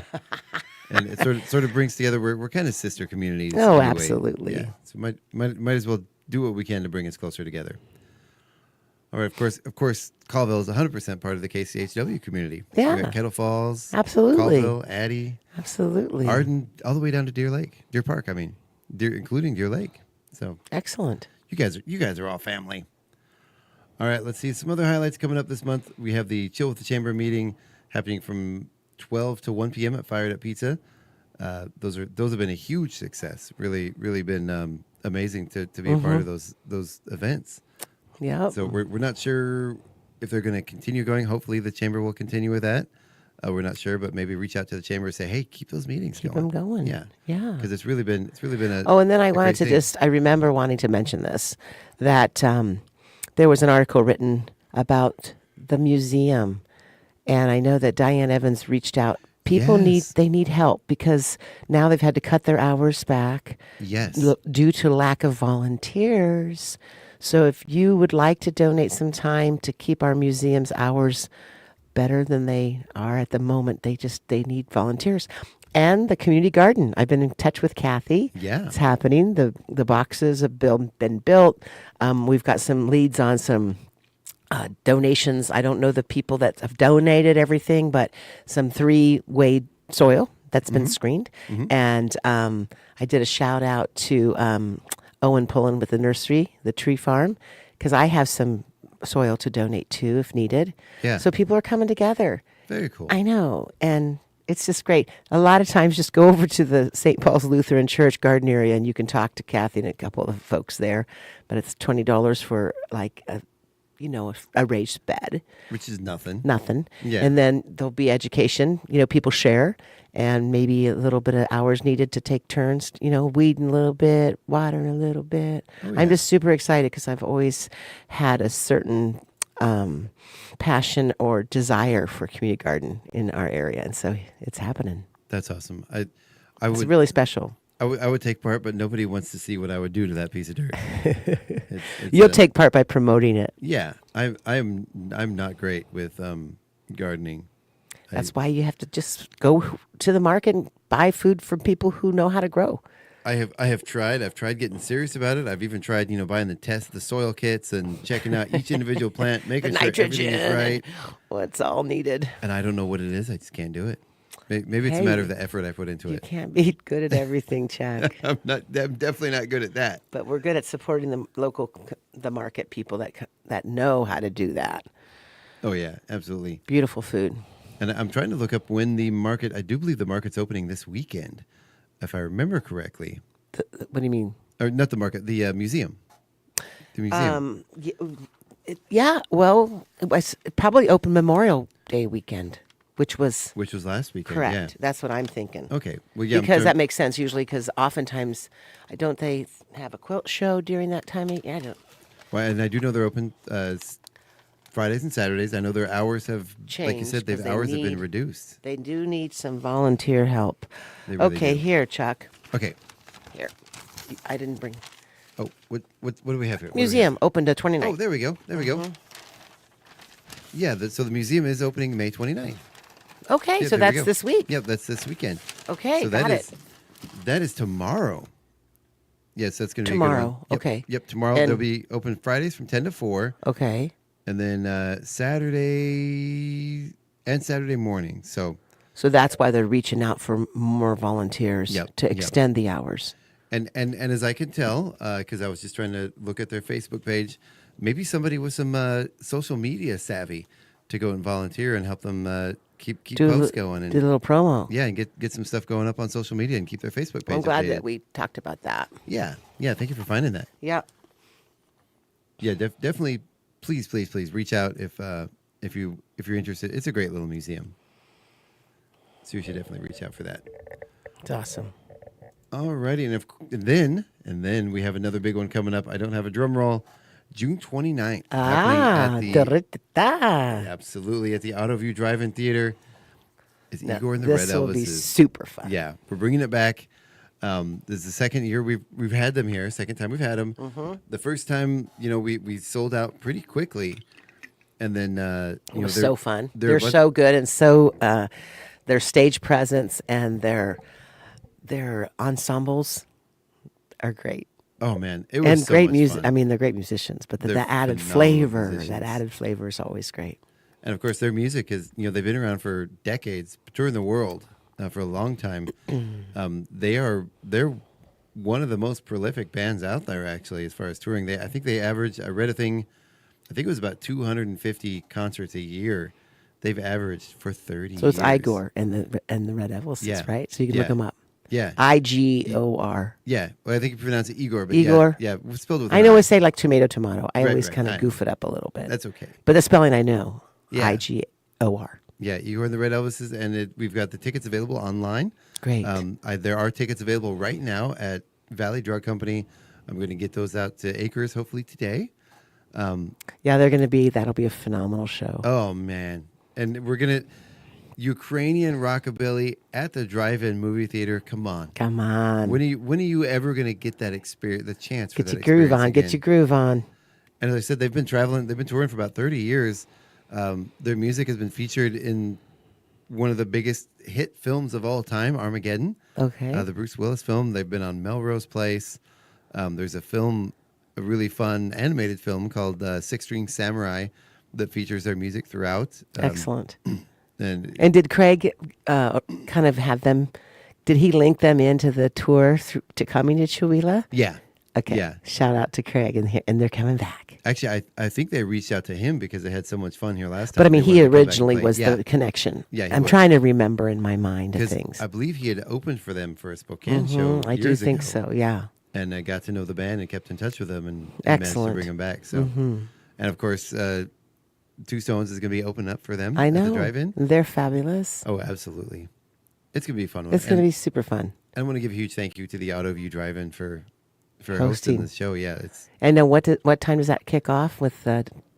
And it sort of brings together. We're kind of sister communities. Oh, anyway. absolutely. Yeah. So might as well do what we can to bring us closer together. All right. Of course, Colville is 100% part of the KCHW community. Yeah. We got Kettle Falls, Absolutely. Colville, Addie, Absolutely. Arden, all the way down to Deer Park. I mean, including Deer Lake. So Excellent. you guys are all family. All right, let's see some other highlights coming up this month. We have the Chill with the Chamber meeting happening from 12 to 1 p.m. at Fired Up Pizza. Those have been a huge success. Really, really been amazing to be a part of those events. Yeah. So we're not sure if they're going to continue going. Hopefully, the chamber will continue with that. We're not sure, but maybe reach out to the chamber and say, "Hey, keep those meetings Keep going." them going. Yeah, Yeah. because it's really been a. Oh, and then I a wanted great to thing. I remember wanting to mention this, that there was an article written about the museum. And I know that Diane Evans reached out. People Yes. need help because now they've had to cut their hours back Yes. due to lack of volunteers. So if you would like to donate some time to keep our museum's hours better than they are at the moment, they need volunteers. And the community garden. I've been in touch with Kathy. Yeah. It's happening. The boxes have been built. We've got some leads on some donations. I don't know the people that have donated everything, but some 3-way soil that's been screened. And I did a shout out to Owen Pullen with the nursery, the tree farm, because I have some soil to donate to if needed. Yeah. So people are coming together. Very cool. I know. And it's just great. A lot of times just go over to the St. Paul's Lutheran Church garden area and you can talk to Kathy and a couple of folks there. But it's $20 for like a raised bed. Which is nothing. Nothing. Yeah. And then there'll be education. People share and maybe a little bit of hours needed to take turns, weeding a little bit, watering a little bit. yeah. I'm just super excited because I've always had a certain passion or desire for community garden in our area. And so it's happening. That's awesome. I It's would really special. I would take part, but nobody wants to see what I would do to that piece of dirt. It's, You'll take part by promoting it. Yeah, I'm not great with gardening. That's why you have to just go to the market and buy food from people who know how to grow. I have tried. I've tried getting serious about it. I've even tried, buying the soil kits and checking out each individual plant, making sure everything is right. What's all needed. And I don't know what it is. I just can't do it. Maybe it's a Hey, matter of the effort I put into You it. can't be good at everything, Chuck. I'm definitely not good at that. But we're good at supporting the market people that know how to do that. Oh yeah, absolutely. Beautiful food. And I'm trying to look up when the market. I do believe the market's opening this weekend, if I remember correctly. What do you mean? Or not the market, the museum. The museum. Well, it was probably open Memorial Day weekend, which was Which was last weekend. correct. Yeah. That's what I'm thinking. Okay. Well, yeah. Because that makes sense usually. Because oftentimes, don't they have a quilt show during that time? I don't. Well, and I do know they're open Fridays and Saturdays. I know their hours have, like you Changed, said, 'cause they hours have been need- reduced. They do need some volunteer help. They really Okay, do. here, Chuck. Okay. Here. I didn't bring. Oh, what do we have here? What do we Museum have? opened to 29th. Oh, there we go. There we go. Yeah, so the museum is opening May 29th. Okay, Yeah, so there we that's go. this week. Yep, that's this weekend. Okay, So got it. that is tomorrow. Yes, that's going to be a good Tomorrow, one. Yep, okay. Yep, tomorrow And- they'll be open Fridays from 10 to 4, Okay. and then Saturday and Saturday morning. So, So that's why they're reaching out for more volunteers Yep, to yep. extend the hours. and as I can tell, because I was just trying to look at their Facebook page, maybe somebody with some social media savvy to go and volunteer and help them keep posts going Do a little promo. yeah, and get some stuff going up on social media and keep their Facebook page I'm glad updated. that we talked about that. Yeah. Thank you for finding that. Yeah. Yeah, definitely. Please reach out if you're interested. It's a great little museum, so you should definitely reach out for that. It's awesome. Alrighty, and then we have another big one coming up. I don't have a drum roll. June 29th. happening at the absolutely at the AutoView Drive-In Theater. It's Igor and the Red This will be Elvises. super fun. Yeah, we're bringing it back. This is the second year we've had them here. Second time we've had them. Mm-hmm. The first time, we sold out pretty quickly, and then It was so fun. they're They're a bunch- so good and so their stage presence and their ensembles are great. Oh man, it was And so great much music. fun. I mean, they're great musicians, but They're the added phenomenal flavor, musicians. is always great. And of course, their music is they've been around for decades, touring the world for a long time. They're one of the most prolific bands out there, actually, as far as touring. I think they average. I read a thing. I think it was about 250 concerts a year. They've averaged for 30 So it's years. Igor and the Red Devils, Yeah. right? So you can look Yeah. them up. Yeah, Igor. yeah. Well, I think you pronounce it Igor, but Igor? yeah, we spelled with. I an know I. we say like tomato. I Right, always right. kind I of goof it up a little bit. That's okay. But the spelling I know. Yeah. Igor. Yeah, Igor and the Red Elvises, and we've got the tickets available online. Great. There are tickets available right now at Valley Drug Company. I'm going to get those out to Acres hopefully today. Yeah, that'll be a phenomenal show. Oh man, and we're gonna Ukrainian rockabilly at the drive-in movie theater. Come on, Come on. when are you ever gonna get that experience? The chance for Get that your groove on. experience Get again? your groove on. And as I said, they've been touring for about 30 years. Their music has been featured in one of the biggest hit films of all time, Armageddon. Okay. The Bruce Willis film. They've been on Melrose Place. There's a really fun animated film called Six String Samurai that features their music throughout. Excellent. And And did Craig kind of have them? Did he link them into the tour to coming to Chihuahua? yeah. Okay. Yeah. Shout out to Craig, and they're coming back. Actually, I think they reached out to him because they had so much fun here last time. But I mean, They he wanted to come back and originally play. was Yeah. the connection. Yeah, he I'm was. trying to remember in my mind of 'Cause things. I believe he had opened for them for a Spokane show. I do years think ago. so. Yeah. And I got to know the band and kept in touch with them and managed to Excellent. bring them back. So, and of course, Two Stones is going to be open up for them I at the know. drive-in. They're fabulous. Oh, absolutely! It's going to be a fun one. It's going to And be super fun. I want to give a huge thank you to the AutoView Drive-In for hosting Hosting. this show. Yeah, it's And then what time does that kick off with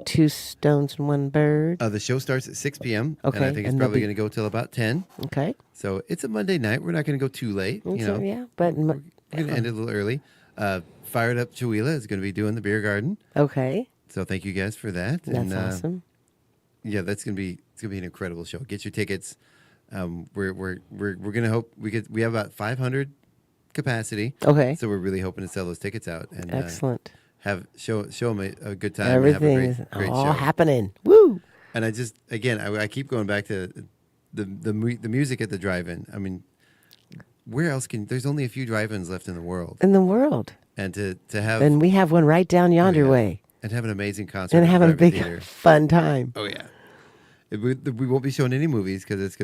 Two Stones and One Bird? the show starts at 6 p.m. Okay, and I think it's and they'll probably be- going to go till about 10. Okay. So it's a Monday night. We're not going to go too late. You know, Yeah, but we're going to end it a little early. Fired Up Chihuahua is going to be doing the beer garden. okay. So thank you guys for that. That's and, awesome. Yeah, it's gonna be an incredible show. Get your tickets. We're gonna hope we have about 500 capacity. Okay. So we're really hoping to sell those tickets out and Excellent. show them a good time. Everything and is have a great all show. happening. Woo! And I keep going back to the music at the drive-in. I mean, where else there's only a few drive-ins left in the world, In the world. and to have And we have one right down yonder yeah. way. and have an amazing concert And at the having a drive-in big theater. fun time. Oh yeah. We won't be showing any movies because it's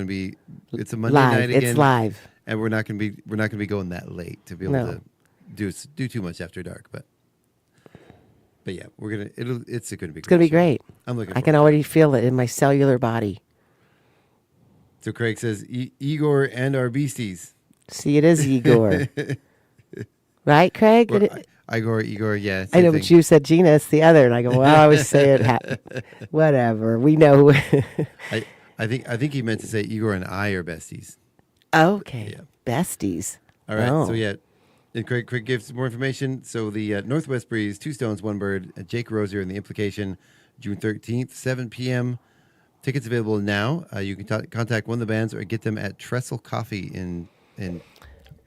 a Monday night Live. again. It's live. And we're not gonna be going that late to be able No. to do too much after dark. But yeah, it's gonna be It's going to be show. great. I'm looking. I can already feel it in my cellular body. So Craig says Igor and our beasties. See, it is Igor. Right, Craig? Or, Igor, yeah. I know, same but thing. you said Gina, it's the other. And I go, well, I always say it. Whatever. We know. I think he meant to say Igor and I are besties. Okay. Yeah. Besties. All right. Oh. So yeah, And Craig gave some more information. So the Northwest Breeze, Two Stones, One Bird, Jake Rosier and The Implication, June 13th, 7 p.m. Tickets available now. You can contact one of the bands or get them at Trestle Coffee in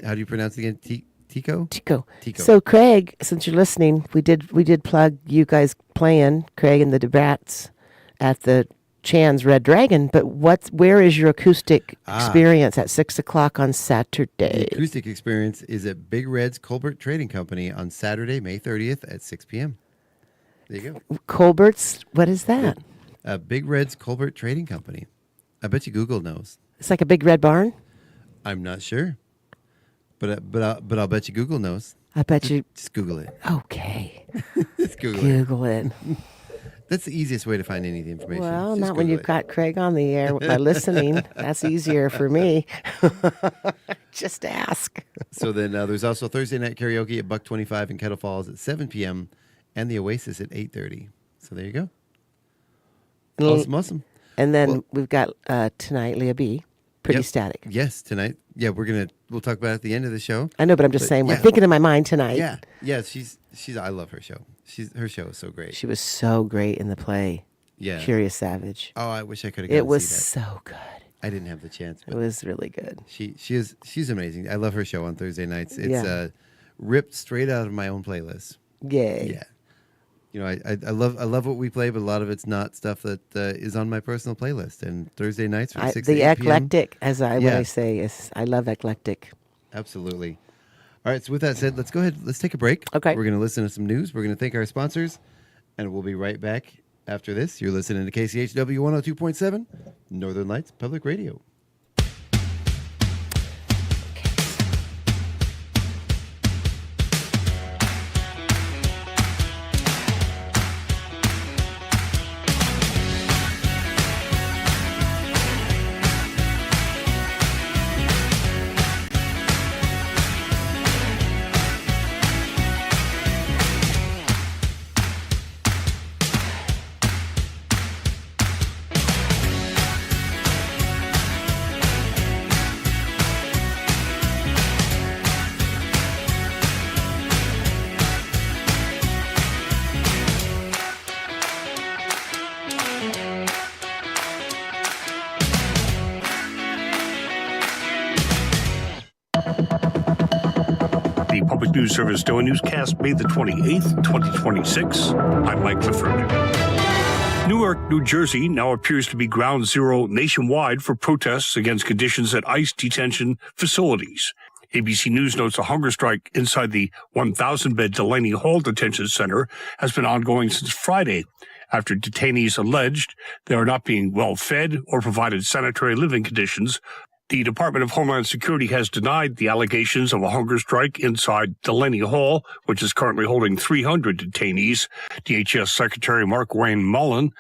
how do you pronounce it again? Tico. So Craig, since you're listening, we did plug you guys playing, Craig and the DeBrats, at the Chan's Red Dragon. But where is your acoustic experience at 6:00 on Saturday? The acoustic experience is at Big Red's Colbert Trading Company on Saturday, May 30th at 6 p.m. There you go. Colbert's, what is that? Big Red's Colbert Trading Company. I bet you Google knows. It's like a big red barn? I'm not sure. But I'll bet you Google knows. I bet you. Just Google it. Okay. Just Google it. That's the easiest way to find any of the information. Well, Just not Google when you've it. got Craig on the air by listening. That's easier for me. Just ask. So then there's also Thursday night karaoke at Buck 25 in Kettle Falls at 7 p.m. and the Oasis at 8:30. So there you go. Awesome. And then we've got tonight, Leah B. Pretty static. Yes, tonight. Yeah, we'll talk about it at the end of the show. I know, but I'm just saying, we're thinking in my mind tonight. Yeah. She's. I love her show. Her show is so great. She was so great in the play. Yeah. Curious Savage. Oh, I wish I could have. It was to see that. so good. I didn't have the chance. It was really good. She's amazing. I love her show on Thursday nights. It's ripped straight out of my own playlist. Yay. Yeah. You know, I love what we play, but a lot of it's not stuff that is on my personal playlist. And Thursday nights from 6 to 8 p.m. eclectic, as I say, is I love eclectic. Absolutely. All right, so with that said, let's go ahead. Let's take a break. Okay. We're going to listen to some news. We're going to thank our sponsors, and we'll be right back after this. You're listening to KCHW 102.7, Northern Lights Public Radio. The Public News Service NOAA Newscast, May the 28th, 2026. I'm Mike Clifford. Newark, New Jersey now appears to be ground zero nationwide for protests against conditions at ICE detention facilities. ABC News notes a hunger strike inside the 1,000-bed Delaney Hall Detention Center has been ongoing since Friday, after detainees alleged they are not being well fed or provided sanitary living conditions. The Department of Homeland Security has denied the allegations of a hunger strike inside Delaney Hall, which is currently holding 300 detainees. DHS Secretary Mark Wayne Mullen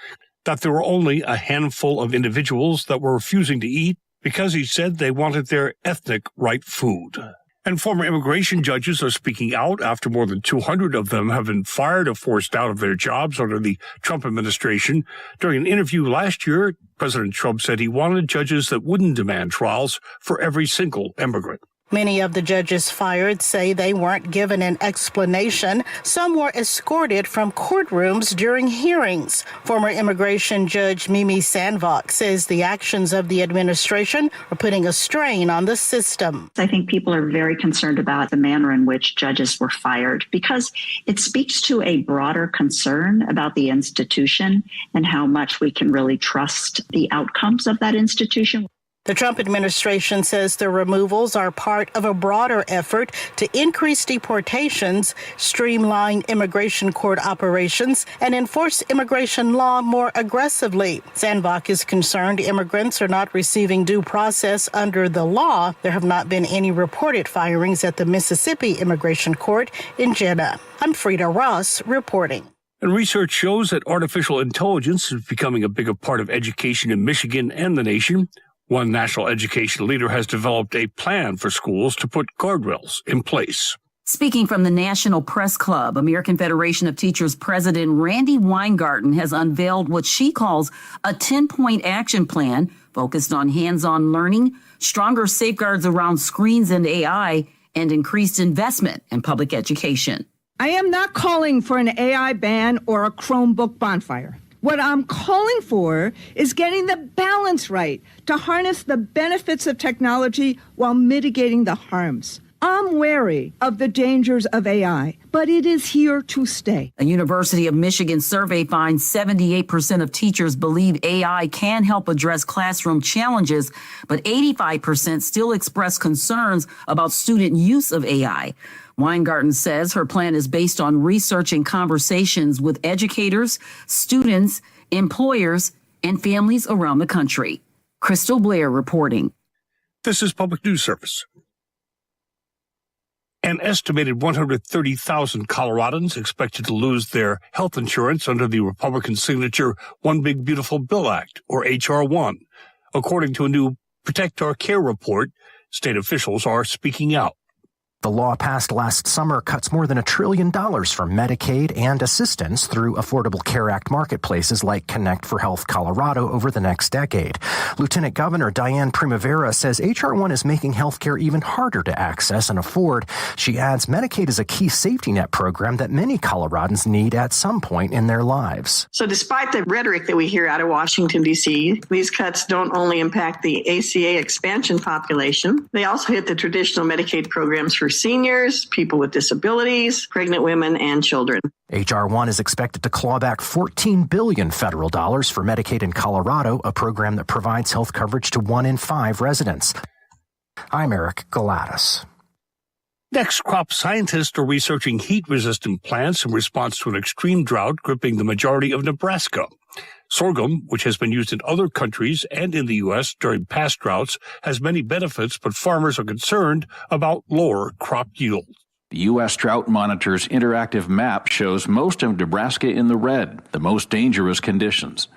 that there were only a handful of individuals that were refusing to eat because he said they wanted their ethnic right food. And former immigration judges are speaking out after more than 200 of them have been fired or forced out of their jobs under the Trump administration. During an interview last year, President Trump said he wanted judges that wouldn't demand trials for every single immigrant. Many of the judges fired say they weren't given an explanation. Some were escorted from courtrooms during hearings. Former immigration judge Mimi Sandvock says the actions of the administration are putting a strain on the system. I think people are very concerned about the manner in which judges were fired because it speaks to a broader concern about the institution and how much we can really trust the outcomes of that institution. The Trump administration says the removals are part of a broader effort to increase deportations, streamline immigration court operations, and enforce immigration law more aggressively. Sandvock is concerned immigrants are not receiving due process under the law. There have not been any reported firings at the Mississippi Immigration Court in Gina. I'm Frida Ross reporting. And research shows that artificial intelligence is becoming a bigger part of education in Michigan and the nation. One national education leader has developed a plan for schools to put guardrails in place. Speaking from the National Press Club, American Federation of Teachers President Randy Weingarten has unveiled what she calls a 10-point action plan focused on hands-on learning, stronger safeguards around screens and AI, and increased investment in public education. I am not calling for an AI ban or a Chromebook bonfire. What I'm calling for is getting the balance right to harness the benefits of technology while mitigating the harms. I'm wary of the dangers of AI, but it is here to stay. A University of Michigan survey finds 78% of teachers believe AI can help address classroom challenges, but 85% still express concerns about student use of AI. Weingarten says her plan is based on research and conversations with educators, students, employers, and families around the country. Crystal Blair reporting. This is Public News Service. An estimated 130,000 Coloradans expected to lose their health insurance under the Republican signature One Big Beautiful Bill Act, or H.R. 1. According to a new Protect Our Care report, state officials are speaking out. The law passed last summer cuts more than $1 trillion from Medicaid and assistance through Affordable Care Act marketplaces like Connect for Health Colorado over the next decade. Lieutenant Governor Diane Primavera says H.R. 1 is making health care even harder to access and afford. She adds Medicaid is a key safety net program that many Coloradans need at some point in their lives. So despite the rhetoric that we hear out of Washington, D.C., these cuts don't only impact the ACA expansion population, they also hit the traditional Medicaid programs for seniors, people with disabilities, pregnant women, and children. H.R. 1 is expected to claw back $14 billion federal dollars for Medicaid in Colorado, a program that provides health coverage to 1 in 5 residents. I'm Eric Galatis. Next, crop scientists are researching heat-resistant plants in response to an extreme drought gripping the majority of Nebraska. Sorghum, which has been used in other countries and in the U.S. during past droughts, has many benefits, but farmers are concerned about lower crop yield. The U.S. Drought Monitor's interactive map shows most of Nebraska in the red, the most dangerous conditions.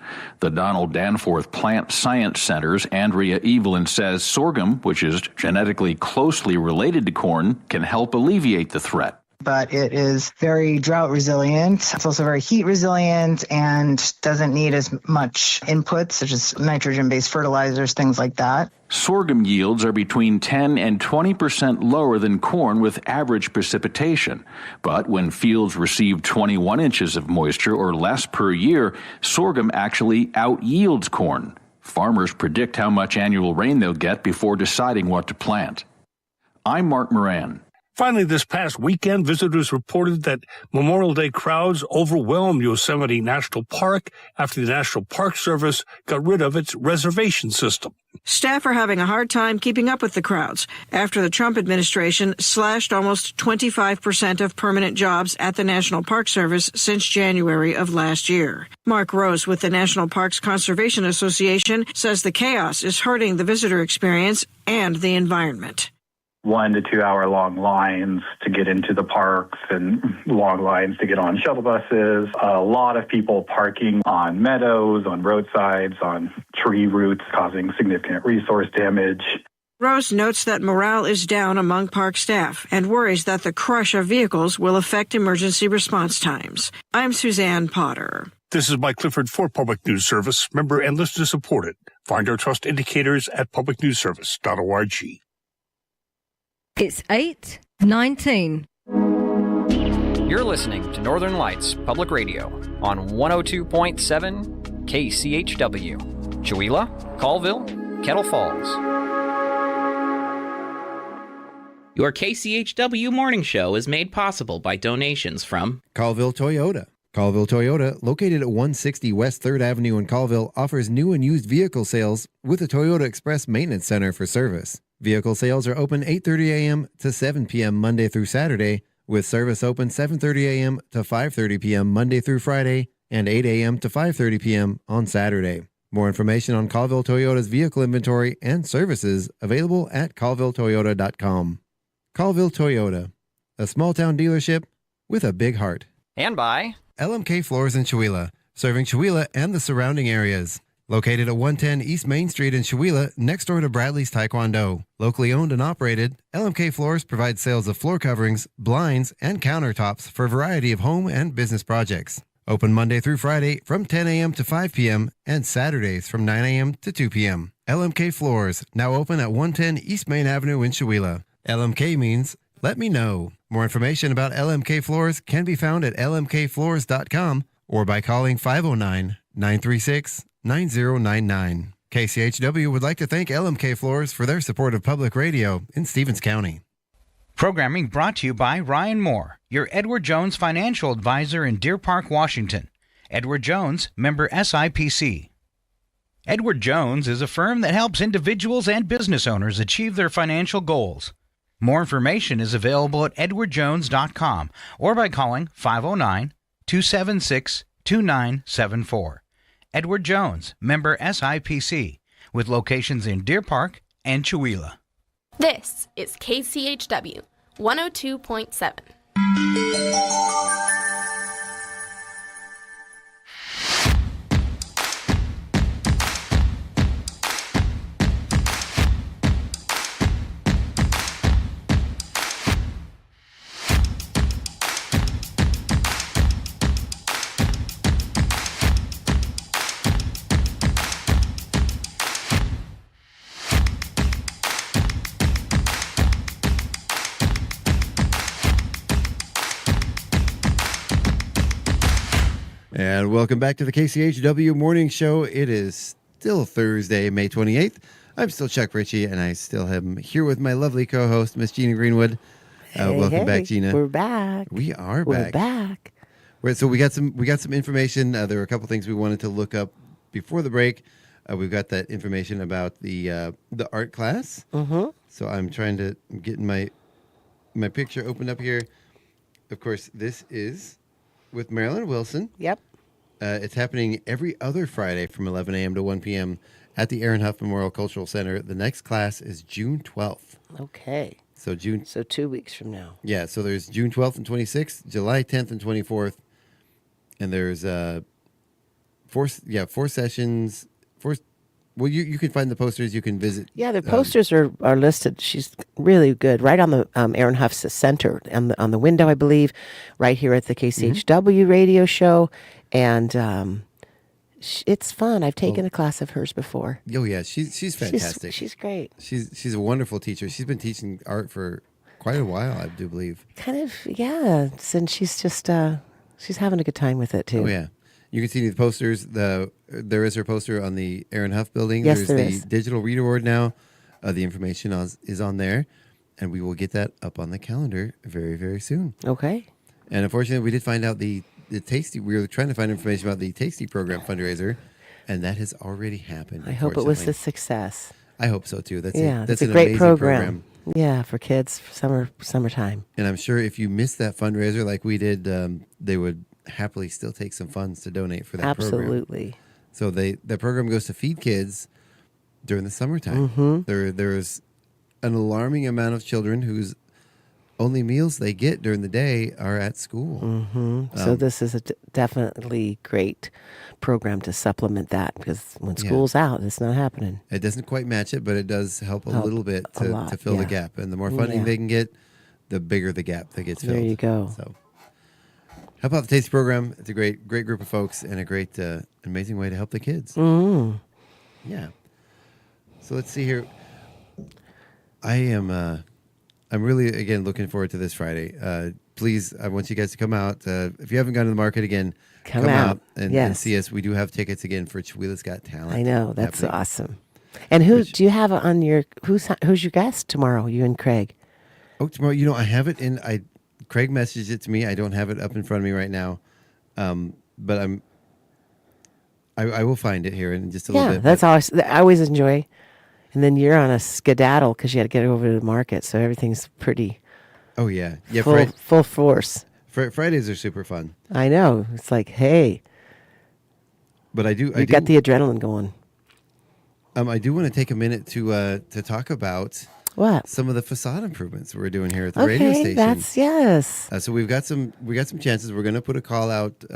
The Donald Danforth Plant Science Center's Andrea Evelyn says sorghum, which is genetically closely related to corn, can help alleviate the threat. But it is very drought resilient. It's also very heat resilient and doesn't need as much input, such as nitrogen-based fertilizers, things like that. Sorghum yields are between 10 and 20% lower than corn with average precipitation. But when fields receive 21 inches of moisture or less per year, sorghum actually out-yields corn. Farmers predict how much annual rain they'll get before deciding what to plant. I'm Mark Moran. Finally, this past weekend, visitors reported that Memorial Day crowds overwhelmed Yosemite National Park after the National Park Service got rid of its reservation system. Staff are having a hard time keeping up with the crowds after the Trump administration slashed almost 25% of permanent jobs at the National Park Service since January of last year. Mark Rose with the National Parks Conservation Association says the chaos is hurting the visitor experience and the environment. 1 to 2 hour long lines to get into the parks and long lines to get on shuttle buses. A lot of people parking on meadows, on roadsides, on tree roots, causing significant resource damage. Rose notes that morale is down among park staff and worries that the crush of vehicles will affect emergency response times. I'm Suzanne Potter. This is Mike Clifford for Public News Service. Member and listener supported. Find our trust indicators at publicnewsservice.org. It's 8:19. You're listening to Northern Lights Public Radio on 102.7 KCHW. Chewelah, Colville, Kettle Falls. Your KCHW morning show is made possible by donations from Colville Toyota. Colville Toyota, located at 160 West 3rd Avenue in Colville, offers new and used vehicle sales with a Toyota Express Maintenance Center for service. Vehicle sales are open 8:30 a.m. to 7 p.m. Monday through Saturday, with service open 7:30 a.m. to 5:30 p.m. Monday through Friday, and 8 a.m. to 5:30 p.m. on Saturday. More information on Colville Toyota's vehicle inventory and services available at colvilletoyota.com. Colville Toyota, a small-town dealership with a big heart. And by LMK Floors in Chewelah, serving Chewelah and the surrounding areas. Located at 110 East Main Street in Chewelah, next door to Bradley's Taekwondo. Locally owned and operated, LMK Floors provides sales of floor coverings, blinds, and countertops for a variety of home and business projects. Open Monday through Friday from 10 a.m. to 5 p.m. and Saturdays from 9 a.m. to 2 p.m. LMK Floors, now open at 110 East Main Avenue in Chewelah. LMK means let me know. More information about LMK Floors can be found at lmkfloors.com or by calling 509-936-9099. KCHW would like to thank LMK Floors for their support of public radio in Stevens County. Programming brought to you by Ryan Moore, your Edward Jones financial advisor in Deer Park, Washington. Edward Jones, member SIPC. Edward Jones is a firm that helps individuals and business owners achieve their financial goals. More information is available at edwardjones.com or by calling 509-276-2974. Edward Jones, member SIPC, with locations in Deer Park and Chewelah. This is KCHW 102.7. And welcome back to the KCHW Morning Show. It is still Thursday, May 28th. I'm still Chuck Ritchie, and I still am here with my lovely co-host, Miss Gina Greenwood. Welcome back, Gina. We're back. We are back. We're back. So we got some information. There were a couple things we wanted to look up before the break. We've got that information about the art class. Mm-hmm. So I'm trying to get my picture opened up here. Of course, this is with Marilyn Wilson. Yep. It's happening every other Friday from 11 a.m. to 1 p.m. at the Aaron Huff Memorial Cultural Center. The next class is June 12th. Okay. So 2 weeks from now. Yeah, so there's June 12th and 26th, July 10th and 24th, and there's four sessions. Well, you can find the posters. You can visit. Yeah, the posters are listed. She's really good. Right on the Aaron Huff's center, on the window, I believe, right here at the KCHW radio show. And it's fun. I've taken a class of hers before. Oh, yeah. She's fantastic. She's great. She's a wonderful teacher. She's been teaching art for quite a while, I do believe. Kind of, yeah. And she's just, she's having a good time with it, too. Oh, yeah. You can see the posters. There is her poster on the Aaron Huff building. Yes, There's the digital reader board now. The information is on there, and we will get that up on the calendar very, very soon. Okay. And unfortunately, we did find out the Tasty. We were trying to find information about the Tasty program fundraiser, and that has already happened. I hope it was a success. I hope so too. That's a an great amazing program. Yeah, for kids, summertime. And I'm sure if you missed that fundraiser like we did, they would happily still take some funds to donate for that program. Absolutely. So the program goes to feed kids during the summertime. Mm-hmm. There's an alarming amount of children whose only meals they get during the day are at school. Mm-hmm. So this is a definitely great program to supplement that, because when school's out, it's not happening. It doesn't quite match it, but it does help a little bit to fill the gap. And the more funding they can get, the bigger the gap that gets filled. There you go. So help out the Tasty program. It's a great group of folks and a great, amazing way to help the kids. Mm. Yeah. So let's see here. I'm really, again, looking forward to this Friday. Please, I want you guys to come out. If you haven't gone to the market again, come out and see us. We do have tickets again for Chewelah's Got Talent. I know. That's awesome. And who do you have on your, who's your guest tomorrow, you and Craig? Oh, tomorrow, I have it in, Craig messaged it to me. I don't have it up in front of me right now. But I will find it here in just a little bit. Yeah, that's always, I always enjoy. And then you're on a skedaddle because you had to get over to the market, so everything's pretty. Oh yeah, full force. Fridays are super fun. I know. It's like, hey. But I got the adrenaline going. I do want to take a minute to talk about what some of the facade improvements we're doing here at the radio station. Yes. So we got some chances. We're going to put a call out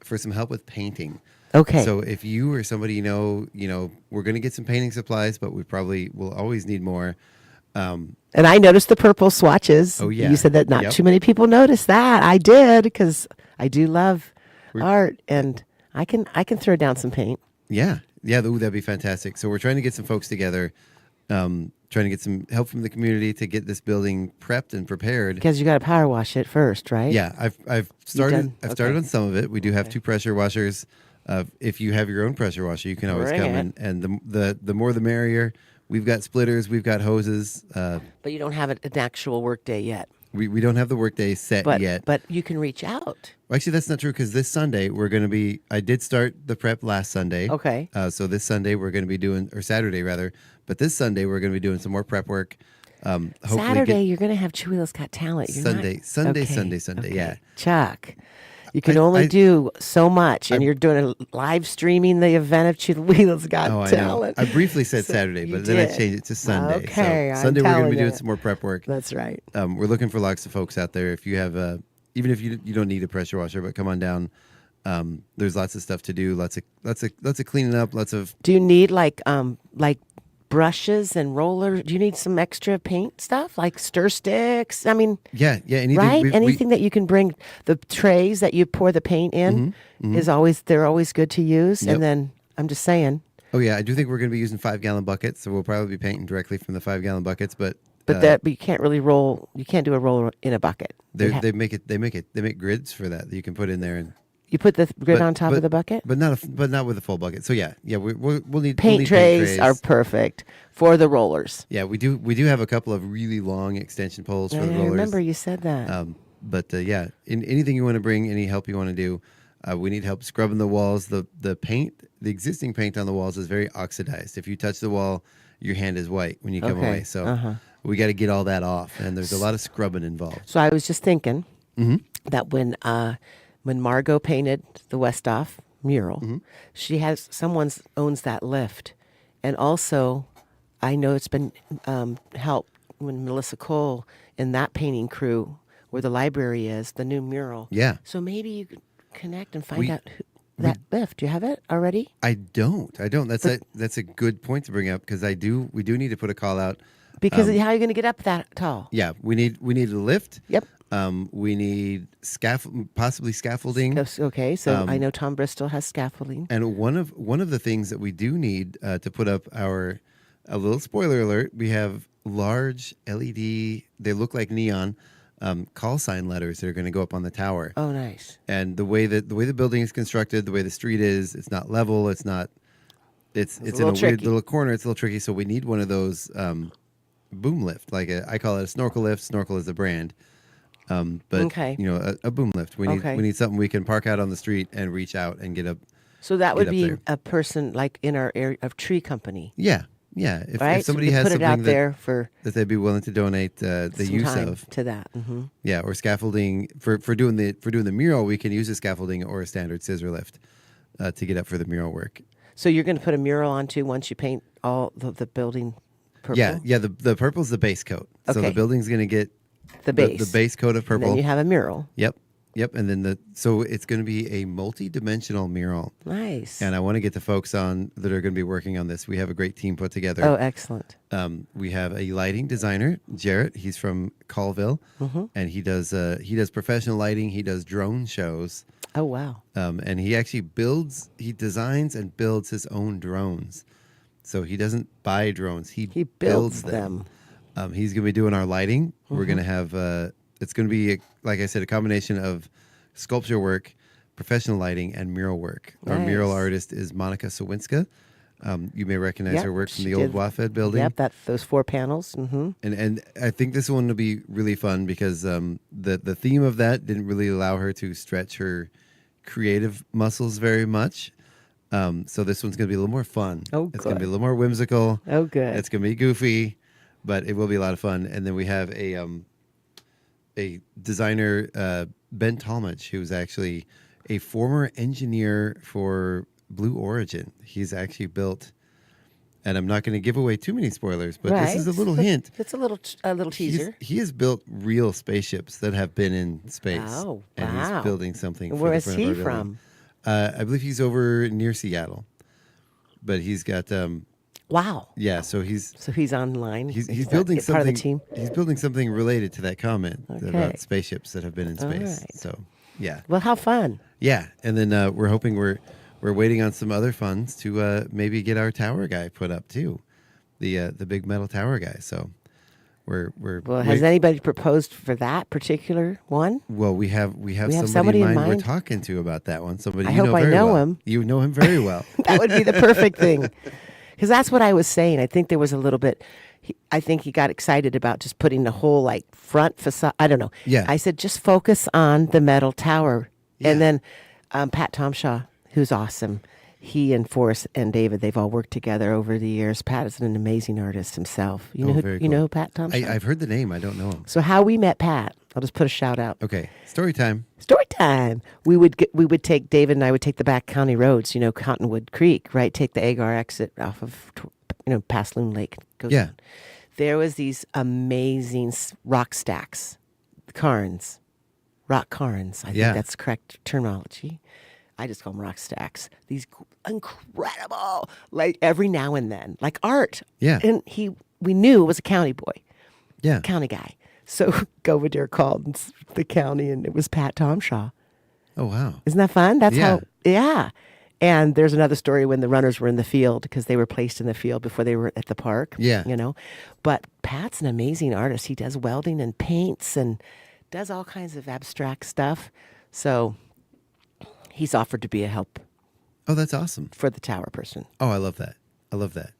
for some help with painting. Okay. So if you or somebody we're going to get some painting supplies, but we probably will always need more. And I noticed the purple swatches. Oh yeah. You said that not too many people noticed that. I did, because I do love art, and I can throw down some paint. Yeah. Yeah. That'd be fantastic. So we're trying to get some folks together to trying to get some help from the community to get this building prepped and prepared. Because you got to power wash it first, right? Yeah, I've started on some of it. We do have 2 pressure washers. If you have your own pressure washer, you can always come and the more the merrier. We've got splitters, we've got hoses. But you don't have an actual work day yet. We don't have the workday set yet. But you can reach out. Well, actually, that's not true because this Sunday we're going to be. I did start the prep last Sunday. Okay. So this Sunday we're going to be doing, or Saturday rather, but this Sunday we're going to be doing some more prep work. Saturday you're going to have Chihuahua's Got Talent. Sunday. Okay. Yeah. Chuck, you can only do so much, and you're doing a live streaming the event of Chihuahua's Got Talent. I briefly said Saturday, but then I changed it to Sunday. Okay. So Sunday we're going to be doing some more prep work. That's right. We're looking for lots of folks out there. If you have even if you don't need a pressure washer, but come on down. There's lots of stuff to do. Lots of cleaning up. Lots of. Do you need like brushes and rollers? Do you need some extra paint stuff like stir sticks? I mean, yeah. Anything, right? Anything that you can bring. The trays that you pour the paint in they're always good to use. Yep. And then I'm just saying. Oh yeah, I do think we're going to be using 5-gallon buckets, so we'll probably be painting directly from the 5-gallon buckets. But you can't really roll. You can't do a roller in a bucket. They make grids for that you can put in there, and you put the grid on top of the bucket, but not with a full bucket. So yeah, we'll need paint trays are perfect for the rollers. Yeah, we do have a couple of really long extension poles for the rollers. I remember you said that. But anything you want to bring, any help you want to do, we need help scrubbing the walls. The paint, the existing paint on the walls is very oxidized. If you touch the wall, your hand is white when you come away. So we got to get all that off, and there's a lot of scrubbing involved. So I was just thinking that when Margot painted the Westhoff mural, she has owns that lift, and also I know it's been helped when Melissa Cole in that painting crew where the library is, the new mural. Yeah. So maybe you could connect and find out that lift. Do you have it already? I don't. That's a good point to bring up because we do need to put a call out. Because how are you going to get up that tall? Yeah, we need a lift. Yep. We need possibly scaffolding. Okay, so I know Tom Bristol has scaffolding. And one of the things that we do need to put up a little spoiler alert, we have large LED. They look like neon call sign letters that are going to go up on the tower. Oh, nice. And the way the building is constructed, the way the street is, it's not level. It's not. It's in a weird little corner. It's a little tricky. So we need one of those boom lift. I call it a snorkel lift. Snorkel is a brand. But a boom lift. We need something we can park out on the street and reach out and get up. So that would be a person like in our area of tree company. Yeah. If somebody has put it out something there that they'd be willing to donate the use of to that. Mm-hmm. Yeah, or scaffolding for doing the mural, we can use a scaffolding or a standard scissor lift to get up for the mural work. So you're going to put a mural on too once you paint all the building purple? Yeah. The purple's the base coat. Okay. So the building's going to get the base coat of purple. And then you have a mural. Yep. And then so it's going to be a multi-dimensional mural. Nice. And I want to get the folks on that are going to be working on this. We have a great team put together. Oh, excellent. We have a lighting designer, Jarrett. He's from Colville, and he does professional lighting. He does drone shows. Oh, wow. And he designs and builds his own drones. So he doesn't buy drones. He builds them. He's going to be doing our lighting. We're going to have, it's going to be, like I said, a combination of sculpture work, professional lighting, and mural work. Nice. Our mural artist is Monica Sawinska. You may recognize her work from the old WAFED building. Yep, those 4 panels. Mm-hmm. And I think this one will be really fun because the theme of that didn't really allow her to stretch her creative muscles very much. So this one's going to be a little more fun. Oh, it's going to be a little more whimsical. Oh, good. It's going to be goofy, but it will be a lot of fun. And then we have a designer, Ben Talmadge, who's actually a former engineer for Blue Origin. He's actually built, and I'm not going to give away too many spoilers, but this is a little hint. It's a little teaser. He has built real spaceships that have been in space. Oh, and he's building something. Where is he from? I believe he's over near Seattle, but he's got. Wow. Yeah, so he's online. He's building something. Part of the team. He's building something related to that comment about spaceships that have been in space. Right. So yeah. Well, how fun. Yeah, and then we're hoping we're waiting on some other funds to maybe get our tower guy put up too. the big metal tower guy. So has anybody proposed for that particular one? Well, we have somebody in mind we're talking to about that one. Somebody I hope I know him. You know him very well. That would be the perfect thing. Because that's what I was saying. I think there was a little bit. I think he got excited about just putting the whole front facade. I don't know. Yeah. I said just focus on the metal tower, and then Pat Tomshaw, who's awesome. He and Forrest and David, they've all worked together over the years. Pat is an amazing artist himself. You know Pat Tomshaw? I've heard the name. I don't know him. So how we met Pat? I'll just put a shout out. Okay, story time. Story time. We would take David and I would take the back county roads. Cottonwood Creek, right? Take the Agar exit off of past Loon Lake. Down. There was these amazing rock stacks, rock cairns. I think that's the correct terminology. I just call them rock stacks. These incredible, every now and then, like art. Yeah. And we knew it was a county boy. Yeah. County guy. So Governor called the county, and it was Pat Tomshaw. Oh, wow. Isn't that fun? That's how. And there's another story when the runners were in the field because they were placed in the field before they were at the park. Yeah. But Pat's an amazing artist. He does welding and paints and does all kinds of abstract stuff. So he's offered to be a help. Oh, that's awesome. For the tower person. Oh, I love that.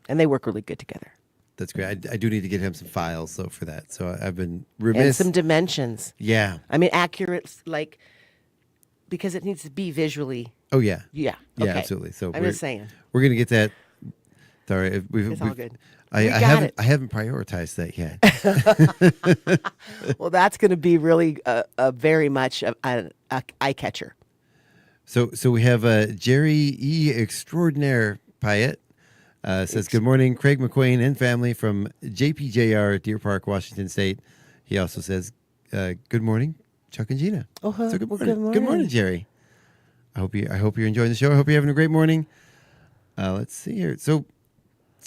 And they work really good together. That's great. I do need to get him some files for that. So I've been remiss. And some dimensions. Yeah. I mean, accurate, because it needs to be visually. Oh, yeah. Yeah. Yeah, okay. absolutely. So I'm just saying. We're going to get that. Sorry. It's all good. I haven't prioritized that yet. Well, that's going to be really a very much an eye catcher. So we have Jerry E. Extraordinaire Payette. Says, good morning, Craig McQueen and family from JPJR, Deer Park, Washington State. He also says, good morning, Chuck and Gina. Oh, so good morning. Good morning. Good morning, Jerry. I hope you're enjoying the show. I hope you're having a great morning. Let's see here. So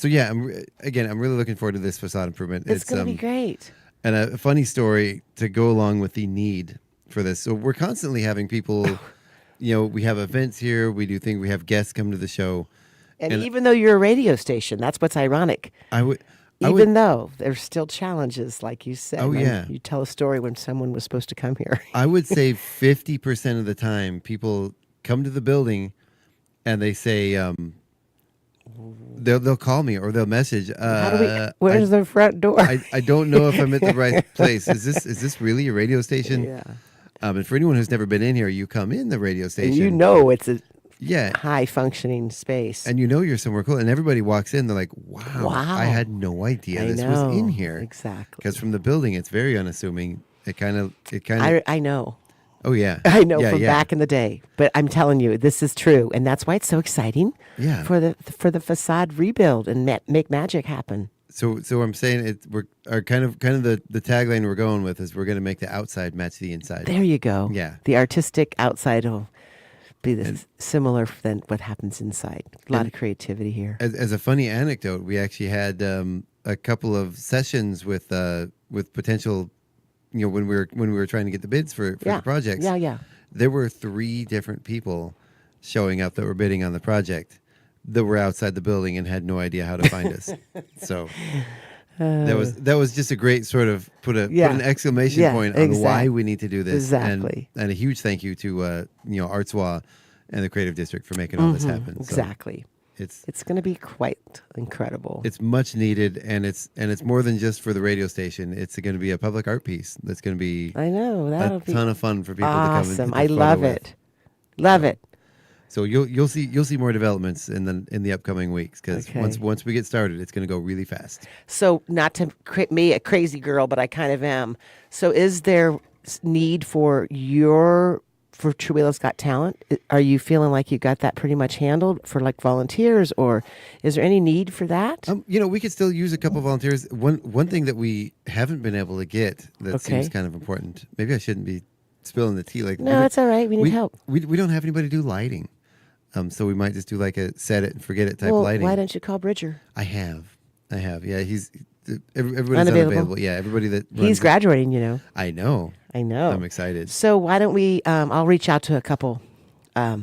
yeah, I'm really looking forward to this facade improvement. It's going to be great. And a funny story to go along with the need for this. So we're constantly having people, we have events here. We do things. We have guests come to the show. And even though you're a radio station, that's what's ironic. Even though there's still challenges, like you said. Oh, yeah. You tell a story when someone was supposed to come here. I would say 50% of the time, people come to the building and they say, they'll call me or they'll message. Where's the front door? I don't know if I'm at the right place. Is this really a radio station? Yeah. And for anyone who's never been in here, you come in the radio station. And it's a Yeah. high functioning space. And you're somewhere cool. And everybody walks in, they're like, wow. I had no idea this was in here. Exactly. Because from the building, it's very unassuming. It kind of. I know. Oh, yeah. I know from back in the day. But I'm telling you, this is true. And that's why it's so exciting for the facade rebuild and make magic happen. So I'm saying we're kind of the tagline we're going with is we're going to make the outside match the inside. There you go. Yeah. The artistic outside will be similar than what happens inside. A lot of creativity here. As a funny anecdote, we actually had a couple of sessions with potential, when we were trying to get the bids for the projects. Yeah. There were 3 different people showing up that were bidding on the project that were outside the building and had no idea how to find us. So that was just a great sort of put an exclamation point on why we need to do this. Exactly. And a huge thank you to Artswa and the Creative District for making all this happen. Exactly. So it's going to be quite incredible. It's much needed, and it's more than just for the radio station. It's going to be a public art piece that's going to be a ton of fun for people to come. Awesome! I love it. Love it. So you'll see more developments in the upcoming weeks because once we get started, it's going to go really fast. So not to me a crazy girl, but I kind of am. So is there need for Chihuahua's Got Talent? Are you feeling like you got that pretty much handled for volunteers, or is there any need for that? We could still use a couple of volunteers. One thing that we haven't been able to get that seems kind of important. Maybe I shouldn't be spilling the tea. No, it's all right. We need help. We don't have anybody do lighting. So we might just do a set it and forget it type lighting. Why don't you call Bridger? I have. Yeah, everybody's unavailable. Yeah, everybody that he's graduating. I know. I'm excited. So why don't we? I'll reach out to a couple. Let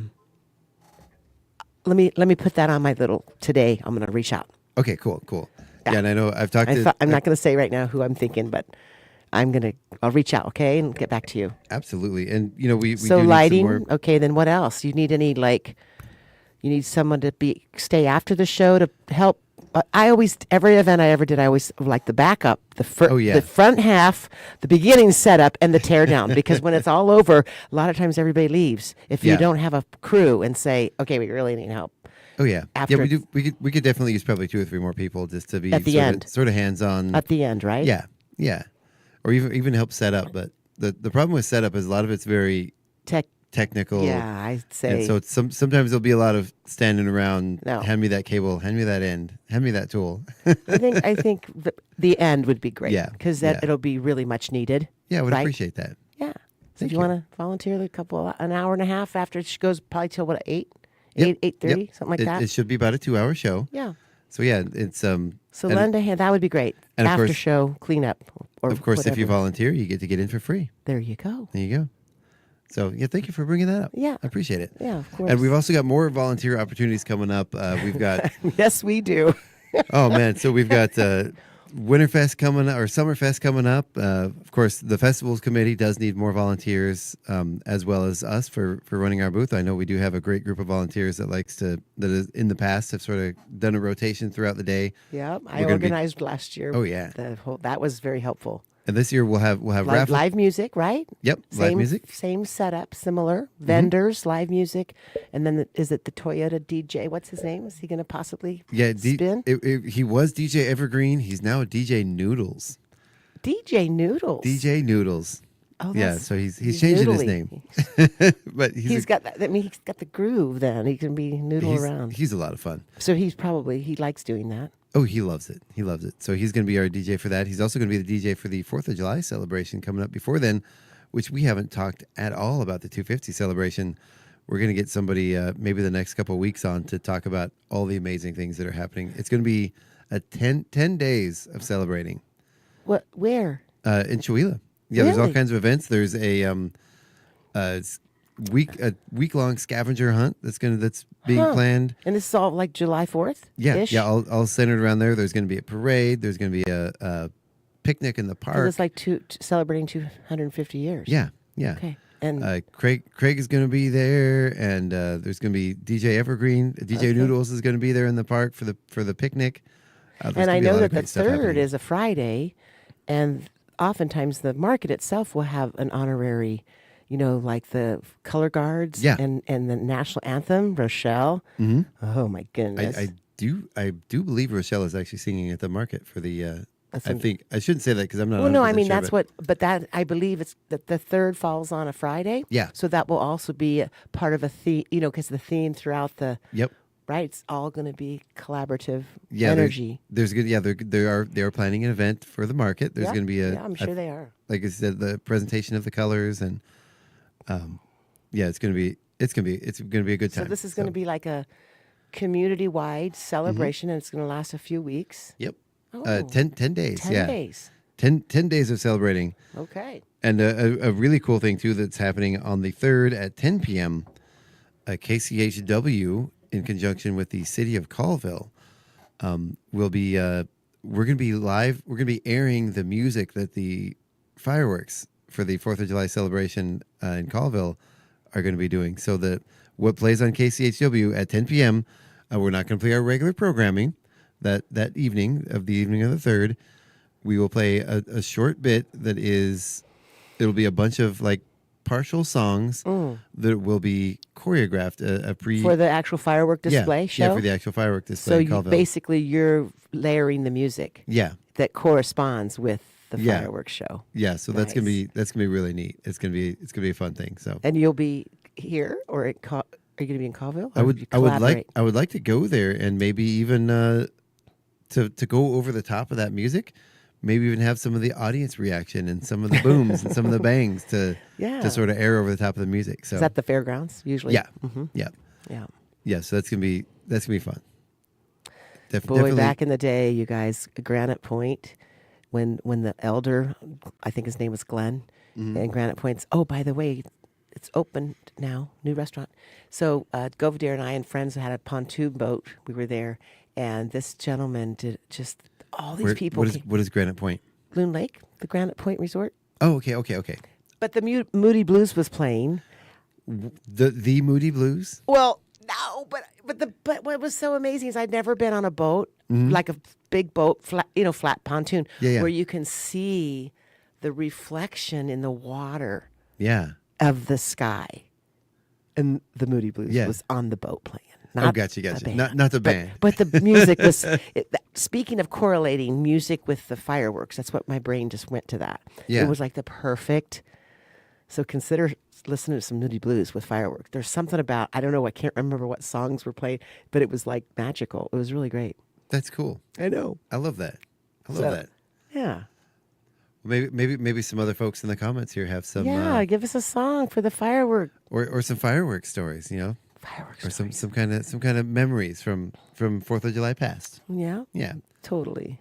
me put that on my little today. I'm going to reach out. Okay, cool. Yeah, and I know I've talked to... I'm not going to say right now who I'm thinking, but I'll reach out, okay, and get back to you. Absolutely. And, you know, we So do need lighting, some more... okay, then what else? You need any, you need someone to stay after the show to help. Every event I ever did, I always like the backup, the front half, the beginning setup, and the tear down. Because when it's all over, a lot of times everybody leaves. If you don't have a crew and say, okay, we really need help. Oh yeah, After we do. We could definitely use probably 2 or 3 more people just to be at the end, sort of hands on at the end, right? Yeah, or even help set up. But the problem with setup is a lot of it's very technical. Yeah, I'd say. And so sometimes there'll be a lot of standing around. No. Hand me that cable. Hand me that end. Hand me that tool. I think the end would be great. Yeah, because it'll be really much needed. Yeah, I would appreciate that. Yeah. So if you want to volunteer an hour and a half after she goes probably till what 8:30, something like that. It should be about a 2-hour show. Yeah. So yeah, it's So lend a hand. That would be great. And after course, show cleanup. Or of course, whatever. if you volunteer, you get in for free. There you go. There you go. So yeah, thank you for bringing that up. Yeah, I appreciate it. Yeah, of course. And we've also got more volunteer opportunities coming up. We've got yes, we do. Oh man, so we've got Winterfest coming or Summerfest coming up. Of course, the festivals committee does need more volunteers, as well as us for running our booth. I know we do have a great group of volunteers that is in the past have sort of done a rotation throughout the day. Yeah, I organized last year. Oh yeah, that was very helpful. And this year we'll have raffle. Live music, right? Yep, live music. Same setup, similar vendors, live music, and then is it the Toyota DJ? What's his name? Is he going to possibly spin? He was DJ Evergreen. He's now DJ Noodles. DJ Noodles. DJ Noodles. Oh, yeah. So he's changing noodly. His name, but he's got that. I mean, he's got the groove. Then he can be noodle around. He's a lot of fun. So he likes doing that. Oh, he loves it. He loves it. So he's going to be our DJ for that. He's also going to be the DJ for the 4th of July celebration coming up before then, which we haven't talked at all about the 250 celebration. We're going to get somebody maybe the next couple of weeks on to talk about all the amazing things that are happening. It's going to be 10 days of celebrating. What? Where? In Chihuahua. Yeah, really? There's all kinds of events. There's a week-long scavenger hunt that's being planned. And this is all like July 4th? Yeah, all centered around there. There's going to be a parade. There's going to be a picnic in the park. So it's like celebrating 250 years. Yeah. Okay. And Craig is going to be there, and there's going to be DJ Evergreen. DJ Noodles is going to be there in the park for the picnic. And I know that the 3rd is a Friday, and oftentimes the market itself will have an honorary, like the color guards and the national anthem, Rochelle. Mm-hmm. Oh my goodness! I do believe Rochelle is actually singing at the market for the. I think I shouldn't say that because I'm not. Well, no, I mean sure, but that I believe it's that the 3rd falls on a Friday. Yeah. So that will also be part of a theme, because the theme throughout the. Yep. Right, it's all going to be collaborative energy. There's good. Yeah, they are planning an event for the market. There's going to be I'm sure they are. Like I said, the presentation of the colors and, it's going to be a good time. So this is going to be like a community-wide celebration, and it's going to last a few weeks. Yep. Oh. 10 days. 10 days. 10 days of celebrating. Okay. And a really cool thing too that's happening on the 3rd at 10 p.m. KCHW. In conjunction with the city of Colville, we're going to be live. We're going to be airing the music that the fireworks for the 4th of July celebration in Colville are going to be doing. So what plays on KCHW at 10 p.m., we're not going to play our regular programming that evening of the 3rd. We will play a short bit it'll be a bunch of partial songs that will be choreographed for the actual firework display show. Yeah, for the actual firework display. So basically, you're layering the music. Yeah, that corresponds with the fireworks show. Yeah, so nice. that's gonna be really neat. It's gonna be a fun thing. So and you'll be here, or are you gonna be in Colville? I would like to go there and maybe even to go over the top of that music. Maybe even have some of the audience reaction and some of the booms and some of the bangs to sort of air over the top of the music. So is that the fairgrounds usually? Yeah, yeah. So that's gonna be fun. Boy, back in the day, you guys, Granite Point, when the elder, I think his name was Glenn, and Granite Point's. Oh, by the way, it's open now, new restaurant. So Govdir and I and friends had a pontoon boat. We were there, and this gentleman did just all these people. What is Granite Point? Loon Lake, the Granite Point Resort. Oh, okay. But the Moody Blues was playing. The Moody Blues? Well, no, but what was so amazing is I'd never been on a boat, like a big boat, flat pontoon, where you can see the reflection in the water of the sky. And the Moody Blues was on the boat playing. Gotcha. Not the band. But the music was, speaking of correlating music with the fireworks, that's what my brain just went to that. Yeah. It was like the perfect, so consider listening to some Moody Blues with fireworks. There's something about, I don't know, I can't remember what songs were played, but it was like magical. It was really great. That's cool. I know. I love that. I love that. Yeah. Maybe some other folks in the comments here have some. Give us a song for the firework. Or some fireworks stories, Fireworks or some kind of memories from 4th of July past. Yeah. Yeah. Totally.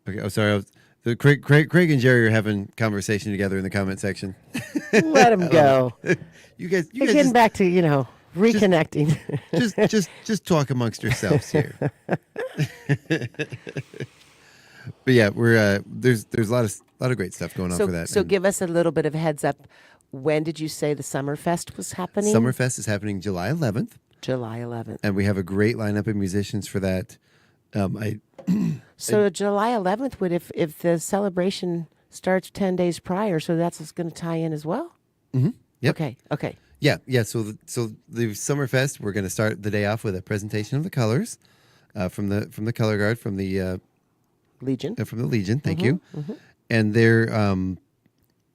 Okay. Oh, sorry. Craig and Jerry are having conversation together in the comment section. Let them go. You guys getting back to reconnecting. Just talk amongst yourselves here. But yeah, we're there's a lot of great stuff going on for that. So give us a little bit of a heads up. When did you say the Summerfest was happening? Summerfest is happening July 11th. July 11th. And we have a great lineup of musicians for that. So July 11th would if the celebration starts 10 days prior, so that's going to tie in as well? Mm-hmm. Yep. Okay. Yeah. So the Summerfest, we're going to start the day off with a presentation of the colors from the color guard from the Legion. From the Legion, thank you. Mm-hmm. And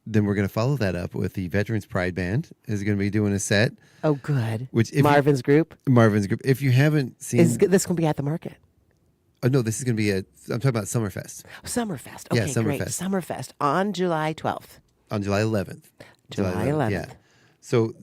then we're going to follow that up with the Veterans Pride Band is going to be doing a set. Oh, good. Which Marvin's group. If you haven't seen, is this going to be at the market? Oh no, this is going to be I'm talking about Summerfest. Summerfest. Okay, Summerfest. Great. Summerfest on July 12th. On July 11th. July 11th. Yeah. So,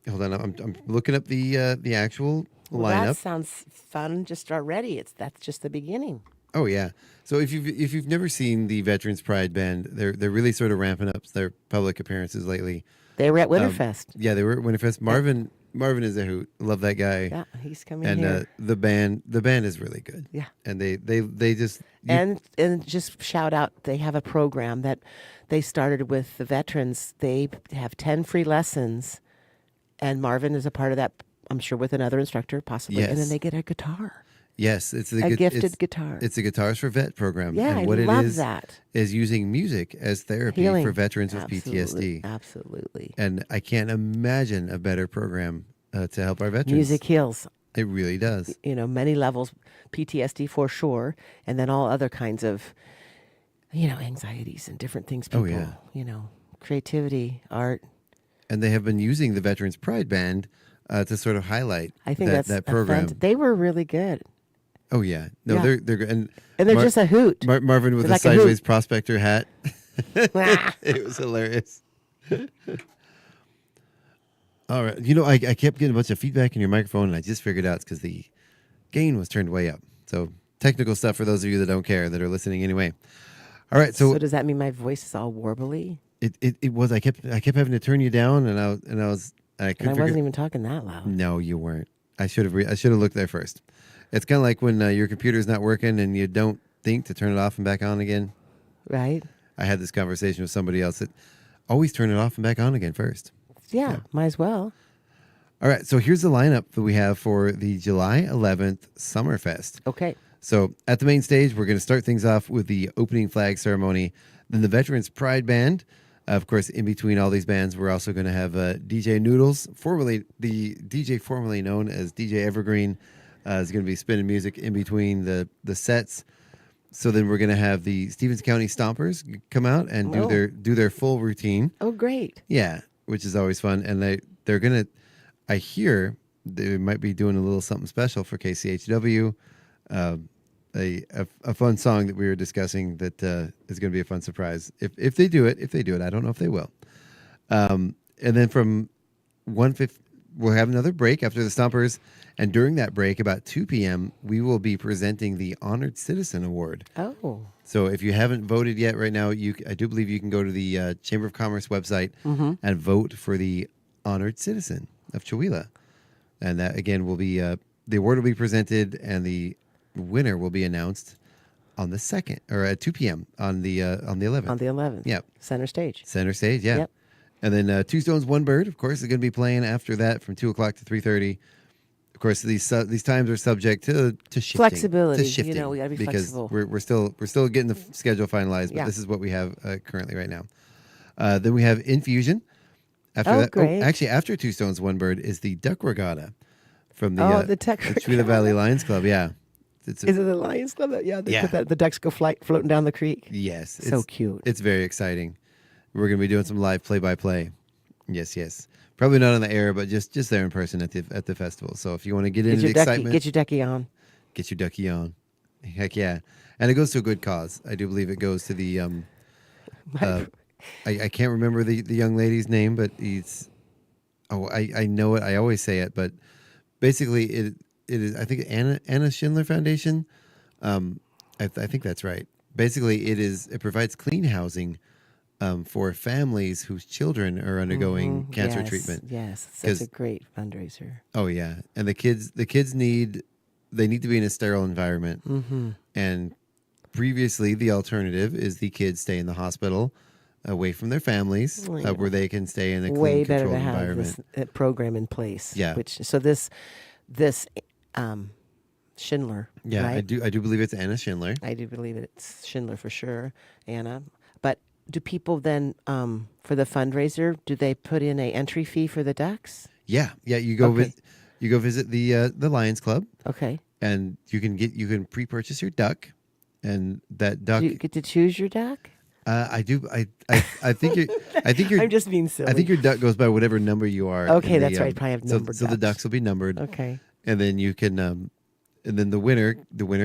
hold on. I'm looking up the actual lineup. That sounds fun just already. That's just the beginning. Oh yeah. So if you've never seen the Veterans Pride Band, they're really sort of ramping up their public appearances lately. They were at Winterfest. Yeah, they were at Winterfest. Marvin is a hoot. Love that guy. Yeah, he's coming and, here. And the band is really good. Yeah. And they just and just shout out. They have a program that they started with the veterans. They have 10 free lessons, and Marvin is a part of that. I'm sure with another instructor possibly, yes. And then they get a guitar. Yes, it's a gifted guitar. It's a Guitars for Vet program. Yeah, and what I love it is, that. Is using music as therapy Healing. for veterans with PTSD. Absolutely. And I can't imagine a better program to help our veterans. Music heals. It really does. Many levels, PTSD for sure, and then all other kinds of, anxieties and different things. People, creativity, art. And they have been using the Veterans Pride Band to sort of highlight I think that program. They were really good. Oh yeah, no, yeah. they're good, and they're just a hoot. Marvin with they're a sideways prospector hat. It was hilarious. All right, I kept getting a bunch of feedback in your microphone, and I just figured out it's because the gain was turned way up. So technical stuff for those of you that don't care that are listening anyway. All right, so does that mean my voice is all warbly? It was. I kept having to turn you down, and I wasn't even talking that loud. No, you weren't. I should have looked there first. It's kind of like when your computer's not working and you don't think to turn it off and back on again. Right. I had this conversation with somebody else that always turn it off and back on again first. Yeah, might as well. All right, so here's the lineup that we have for the July 11th Summerfest. Okay. So at the main stage, we're going to start things off with the opening flag ceremony. Then the Veterans Pride Band. Of course, in between all these bands, we're also going to have DJ Noodles, formerly known as DJ Evergreen, is going to be spinning music in between the sets. So then we're going to have the Stevens County Stompers come out and do their full routine. Oh, great! Yeah, which is always fun. And they're going to, I hear they might be doing a little something special for KCHW. A fun song that we were discussing that is going to be a fun surprise if they do it. If they do it, I don't know if they will. And then from 1:50, we'll have another break after the Stompers, and during that break, about 2 p.m., we will be presenting the Honored Citizen Award. Oh. So if you haven't voted yet right now, I do believe you can go to the Chamber of Commerce website and vote for the Honored Citizen of Chewelah. And that, again, will be the award will be presented, and winner will be announced on the 2nd, or at 2 p.m. on the 11th. On the 11th. Yep. Center stage. Center stage, yeah. Yep. And then Two Stones, One Bird, of course, is going to be playing after that from 2 o'clock to 3:30. Of course, these times are subject to shifting. Flexibility. To shifting, We got to be because flexible. we're still getting the schedule finalized, but this is what we have currently right now. Then we have Infusion. After that, great. Actually, after Two Stones, One Bird is the Duck Regatta from the the Duck Chula Valley Lions Club. Yeah, Is it the Lions Club? Yeah, they Yeah. put that, the ducks go floating down the creek. Yes, So cute. It's very exciting. We're going to be doing some live play-by-play. Yes. Probably not on the air, but just there in person at the festival. So if you want to get into the excitement, Get your ducky on. Get your ducky on. Heck yeah. And it goes to a good cause. I do believe it goes to the I can't remember the young lady's name, but I know it. I always say it, but basically it is, I think, Anna Schindler Foundation. I think that's right. Basically it provides clean housing for families whose children are undergoing cancer treatment. Yes, such a great fundraiser. Oh yeah, and the kids need to be in a sterile environment. Mm-hmm. And previously, the alternative is the kids stay in the hospital, away from their families, where they can stay in a clean, Way better controlled to have environment. this program in place. Yeah. This Schindler. Yeah, right? I do believe it's Anna Schindler. I do believe it's Schindler for sure, Anna. But do people then, for the fundraiser, do they put in a entry fee for the ducks? Yeah. You go visit the Lions Club. Okay. And you can pre-purchase your duck, and that duck. Do you get to choose your duck? I do. I think you're. I'm just being silly. I think your duck goes by whatever number you are. Okay, in that's right. Probably have numbered So the ducks will be numbered. Okay. And then you can, and then the winner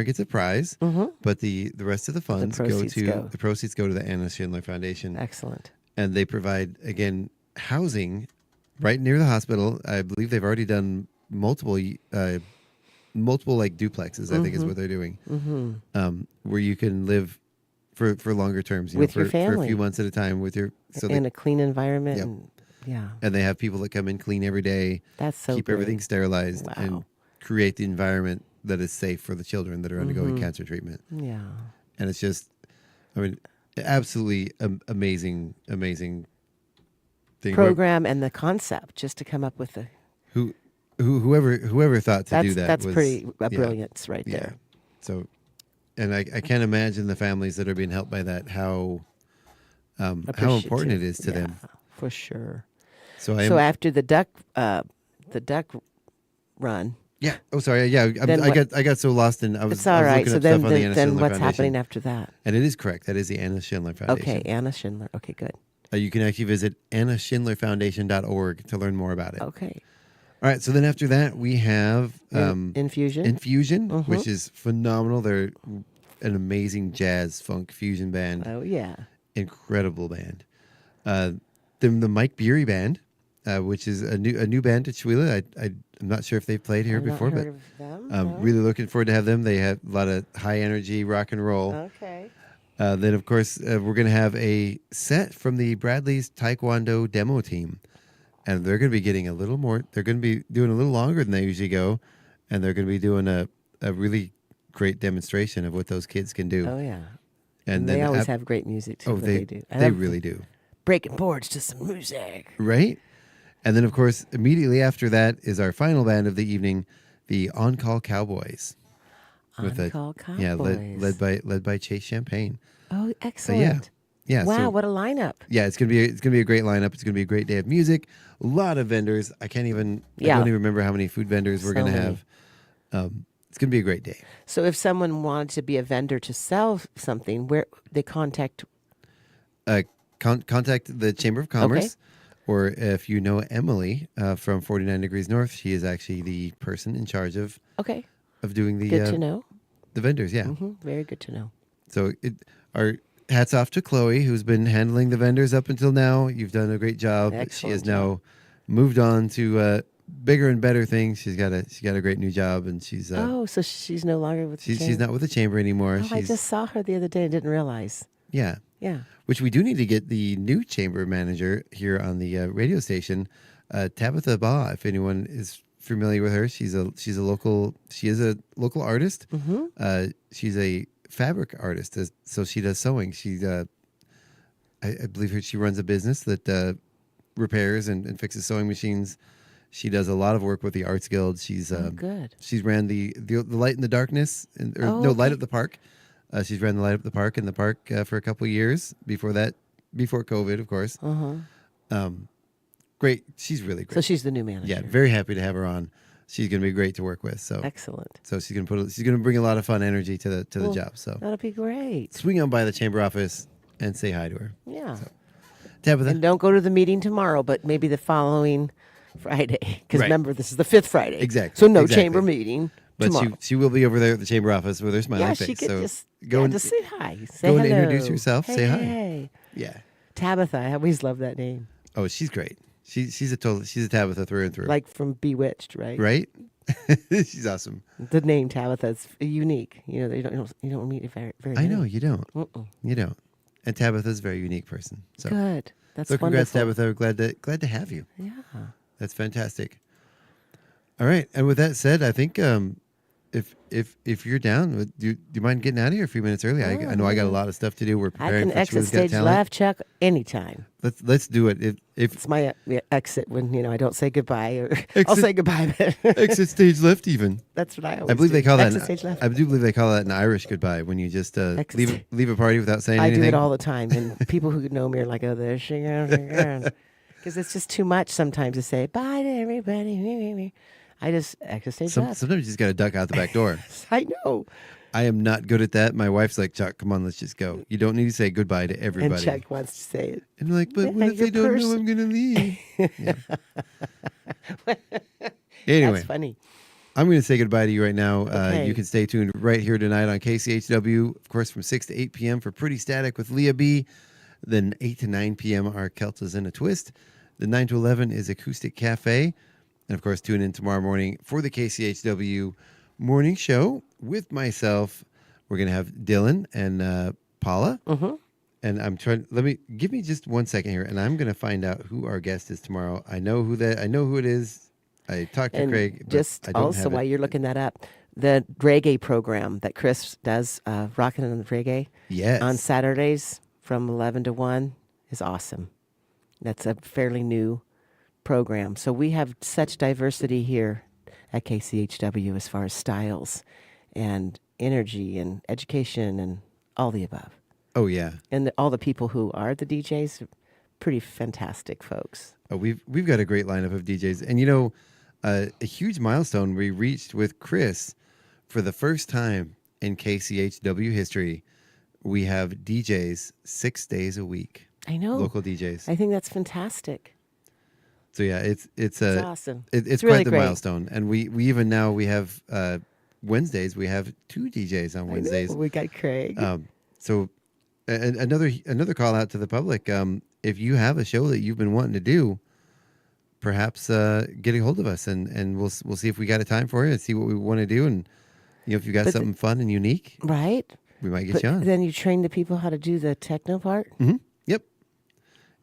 gets a prize. Mm-hmm. But the rest of the funds the proceeds go to the Anna Schindler Foundation. Excellent. And they provide, again, housing right near the hospital. I believe they've already done multiple like duplexes. I think is what they're doing. Mm-hmm. Where you can live for longer terms, With your for a family. few months at a time with your In a clean environment. Yep. And, yeah. And they have people that come in, clean every day. That's so keep great. everything sterilized, Wow. and create the environment that is safe for the children that are undergoing cancer treatment. Yeah. And it's just, absolutely amazing thing. Program and the concept, just to come up with the. Whoever thought to do that. That's was, pretty brilliant right there. So, and I can't imagine the families that are being helped by that, how important it is to them. For sure. So after the duck run. Yeah. Oh, sorry. Yeah. I got so lost in. It's all right. So then what's Foundation. happening after that? And it is correct. That is the Anna Schindler Foundation. Okay, Anna Schindler. Okay, good. You can actually visit annaschindlerfoundation.org to learn more about it. Okay. All right. So then after that, we have Infusion. Infusion, which is phenomenal. They're an amazing jazz funk fusion band. Oh yeah. Incredible band. The Mike Bury Band, which is a new band to Chula. I'm not sure if they've played here before, but really looking forward to have them. They have a lot of high energy rock and roll. Okay. Then, of course, we're going to have a set from the Bradley's Taekwondo demo team. And they're going to be getting a little more. They're going to be doing a little longer than they usually go. And they're going to be doing a really great demonstration of what those kids can do. Oh, yeah. And they then always have great music, too. Oh, they do. They really do. Breaking boards to some music. Right? And then, of course, immediately after that is our final band of the evening, the On Call Cowboys. On-Call Cowboys. Yeah, led by Chase Champagne. Oh, excellent. Yeah. Wow, So, what a lineup. yeah, it's gonna be a great lineup. It's gonna be a great day of music. A lot of vendors. I don't even remember how many food vendors we're gonna have. It's gonna be a great day. So if someone wanted to be a vendor to sell something, where they contact? Contact the Chamber of Commerce, or if you know Emily from 49 Degrees North, she is actually the person in charge of doing the good to know the vendors. Yeah, very good to know. So our hats off to Chloe, who's been handling the vendors up until now. You've done a great job. She has now moved on to bigger and better things. She's got a great new job, and she's so she's no longer with the chamber. She's not with the chamber anymore. I just saw her the other day and didn't realize. Yeah. Which we do need to get the new chamber manager here on the radio station, Tabitha Baugh. If anyone is familiar with her, she is a local artist. Mm-hmm. She's a fabric artist, so she does sewing. I believe she runs a business that repairs and fixes sewing machines. She does a lot of work with the Arts Guild. She's good. She's ran the Light in the Darkness, Light Up the Park. She's ran the Light Up the Park in the park for a couple of years before COVID, of course. Great. She's really great. So she's the new manager. Yeah, very happy to have her on. She's going to be great to work with. So excellent. So she's going to bring a lot of fun energy to the job. So that'll be great. Swing on by the chamber office and say hi to her. Yeah. So, Tabitha. And don't go to the meeting tomorrow, but maybe the following Friday, because Right. remember this is the 5th Friday. Exactly. So no Exactly. chamber meeting. But tomorrow. she will be over there at the chamber office with her smiling Yeah, face. she could so just go and just say hi. Say go hello. and introduce yourself. Hey, say hi. Hey. Yeah. Tabitha. I always love that name. Oh, she's great. She's a Tabitha through and through. Like from Bewitched, right? Right? She's awesome. The name Tabitha is unique. You know, you don't meet it very. I know you don't. Mm-mm. You don't. And Tabitha's a very unique person. So Good. That's so congrats, wonderful. Tabitha. Glad to have you. Yeah. That's fantastic. All right, and with that said, I think if you're down, do you mind getting out of here a few minutes early? I know I got a lot of stuff to do. We're I preparing can for exit Chile's Got stage Talent. left, Chuck, anytime. Let's do it. If It's my exit when I don't say goodbye, or I'll say goodbye. But exit stage left, even. That's what I always. I believe do. they call exit that. Stage left. I do believe they call that an Irish goodbye when you just leave a party without saying I anything. do it all the time, and people who know me are like, "Oh, there she goes again," because it's just too much sometimes to say bye to everybody. I just exit stage left. Sometimes you just got to duck out the back door. I know. I am not good at that. My wife's like, Chuck, come on, let's just go. You don't need to say goodbye to everybody. And Chuck wants to say it. And I'm like, but what if they don't know I'm going to leave? Anyway. That's funny. I'm going to say goodbye to you right now. Okay. You can stay tuned right here tonight on KCHW, of course, from 6 to 8 p.m. for Pretty Static with Leah B. Then 8 to 9 p.m. are Keltas in a Twist. The 9 to 11 is Acoustic Cafe. And, of course, tune in tomorrow morning for the KCHW morning show with myself. We're going to have Dylan and Paula. Mm-hmm. And give me just 1 second here, and I'm going to find out who our guest is tomorrow. I know who it is. I talked to And Craig, but just I don't also have while it. you're looking that up, the reggae program that Chris does, Rockin' on the Reggae, Yes. on Saturdays from 11 to 1 is awesome. That's a fairly new program. So we have such diversity here at KCHW as far as styles and energy and education and all the above. Oh, yeah. And all the people who are the DJs are pretty fantastic folks. Oh, we've got a great lineup of DJs. And, you know, a huge milestone we reached with Chris for the first time in KCHW history. We have DJs 6 days a week. I know. Local DJs. I think that's fantastic. So, yeah, it's awesome. It's really quite the great. milestone. And we even now we have Wednesdays. We have 2 DJs on Wednesdays. We got Craig. So another call out to the public. If you have a show that you've been wanting to do, perhaps get a hold of us and we'll see if we got a time for you and see what we want to do. And if you got something fun and unique, right? We might get you on. Then you train the people how to do the techno part. Mm-hmm. Yep.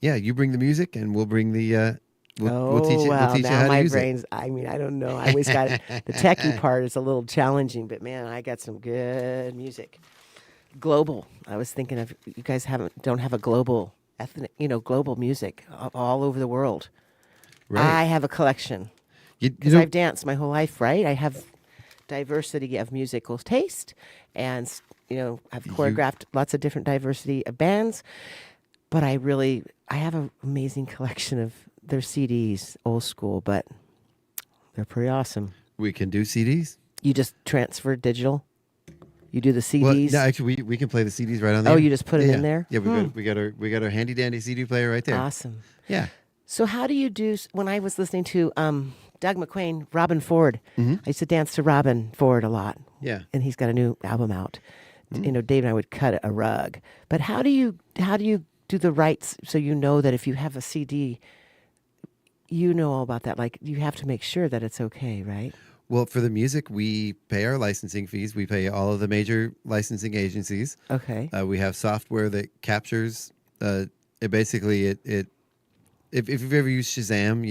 Yeah, you bring the music and we'll bring the. We'll teach you. Well, We'll teach now you how to my use brain's. I mean, I don't know. I always got the techie part is a little challenging, but man, I got some good music. Global. I was thinking of you guys don't have a global global music all over the world. Right. I have a collection because I've danced my whole life. Right. I have diversity of musical taste, and I've choreographed lots of different diversity of bands. But I have an amazing collection of their CDs, old school, but they're pretty awesome. We can do CDs. You just transfer digital. You do the CDs. Well, no, actually, we can play the CDs right on there. Oh, you just put it in there? Yeah, we got our handy dandy CD player right there. Awesome. Yeah. So how do you do? When I was listening to Doug McQueen, Robin Ford, Mm-hmm. I used to dance to Robin Ford a lot. Yeah. And he's got a new album out. Mm-hmm. Dave and I would cut a rug. But how do you do the rights so you know that if you have a CD, you know all about that? Like you have to make sure that it's okay, right? Well, for the music, we pay our licensing fees. We pay all of the major licensing agencies. Okay. We have software that captures. If you've ever used Shazam,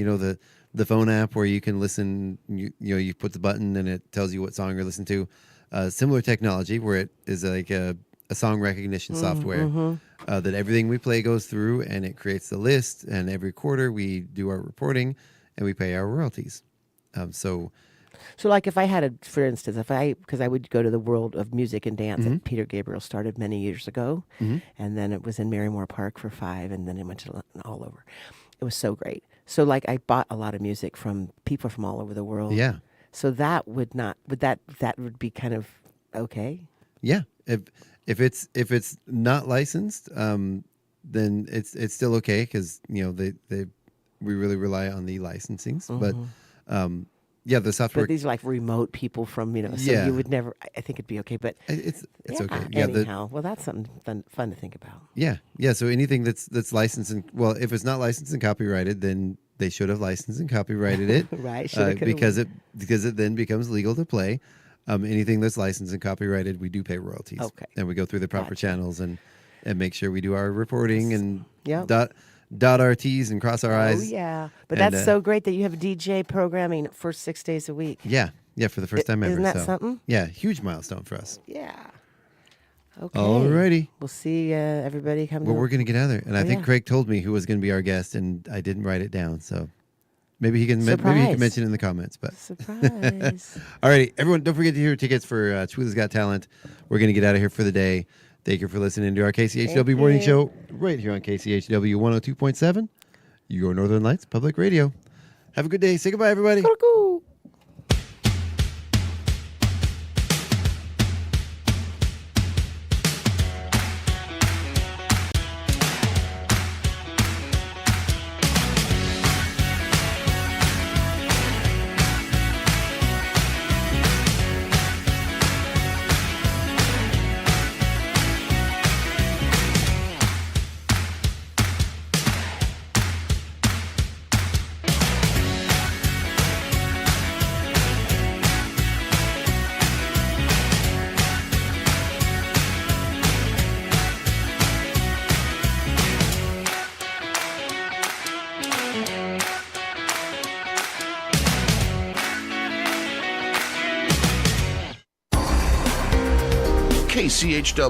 the phone app where you can listen. You put the button and it tells you what song you're listening to. Similar technology where it is like a song recognition software that everything we play goes through, and it creates the list. And every quarter we do our reporting and we pay our royalties. So like if I had for instance, because I would go to the World of Music and Dance that Peter Gabriel started many years ago, and then it was in Marymore Park for 5, and then it went to all over. It was so great. So like I bought a lot of music from people from all over the world. Yeah. So that would be kind of okay. Yeah. If it's not licensed, then it's still okay because we really rely on the licensings, but. The software. But these are like remote people from, so you would never, I think it'd be okay, but it's okay. Yeah, anyhow. Well, that's something fun to think about. Yeah. Yeah. So anything that's licensed if it's not licensed and copyrighted, then they should have licensed and copyrighted it. Right. Because it then becomes legal to play. Anything that's licensed and copyrighted, we do pay royalties. Okay. And we go through the proper channels and make sure we do our reporting and dot our T's and cross our I's. Oh, yeah. But that's so great that you have DJ programming for 6 days a week. Yeah. Yeah, for the first time ever. Isn't that something? Yeah, huge milestone for us. Yeah. Okay. Alrighty. We'll see everybody come. Well, we're going to get out of there. And I think Craig told me who was going to be our guest, and I didn't write it down. So maybe he can mention it in the comments. But surprise. Alrighty. Everyone, don't forget to hear tickets for Chihuahua's Got Talent. We're going to get out of here for the day. Thank you for listening to our KCHW Morning Show right here on KCHW 102.7, your Northern Lights Public Radio. Have a good day. Say goodbye, everybody. Go. KCHW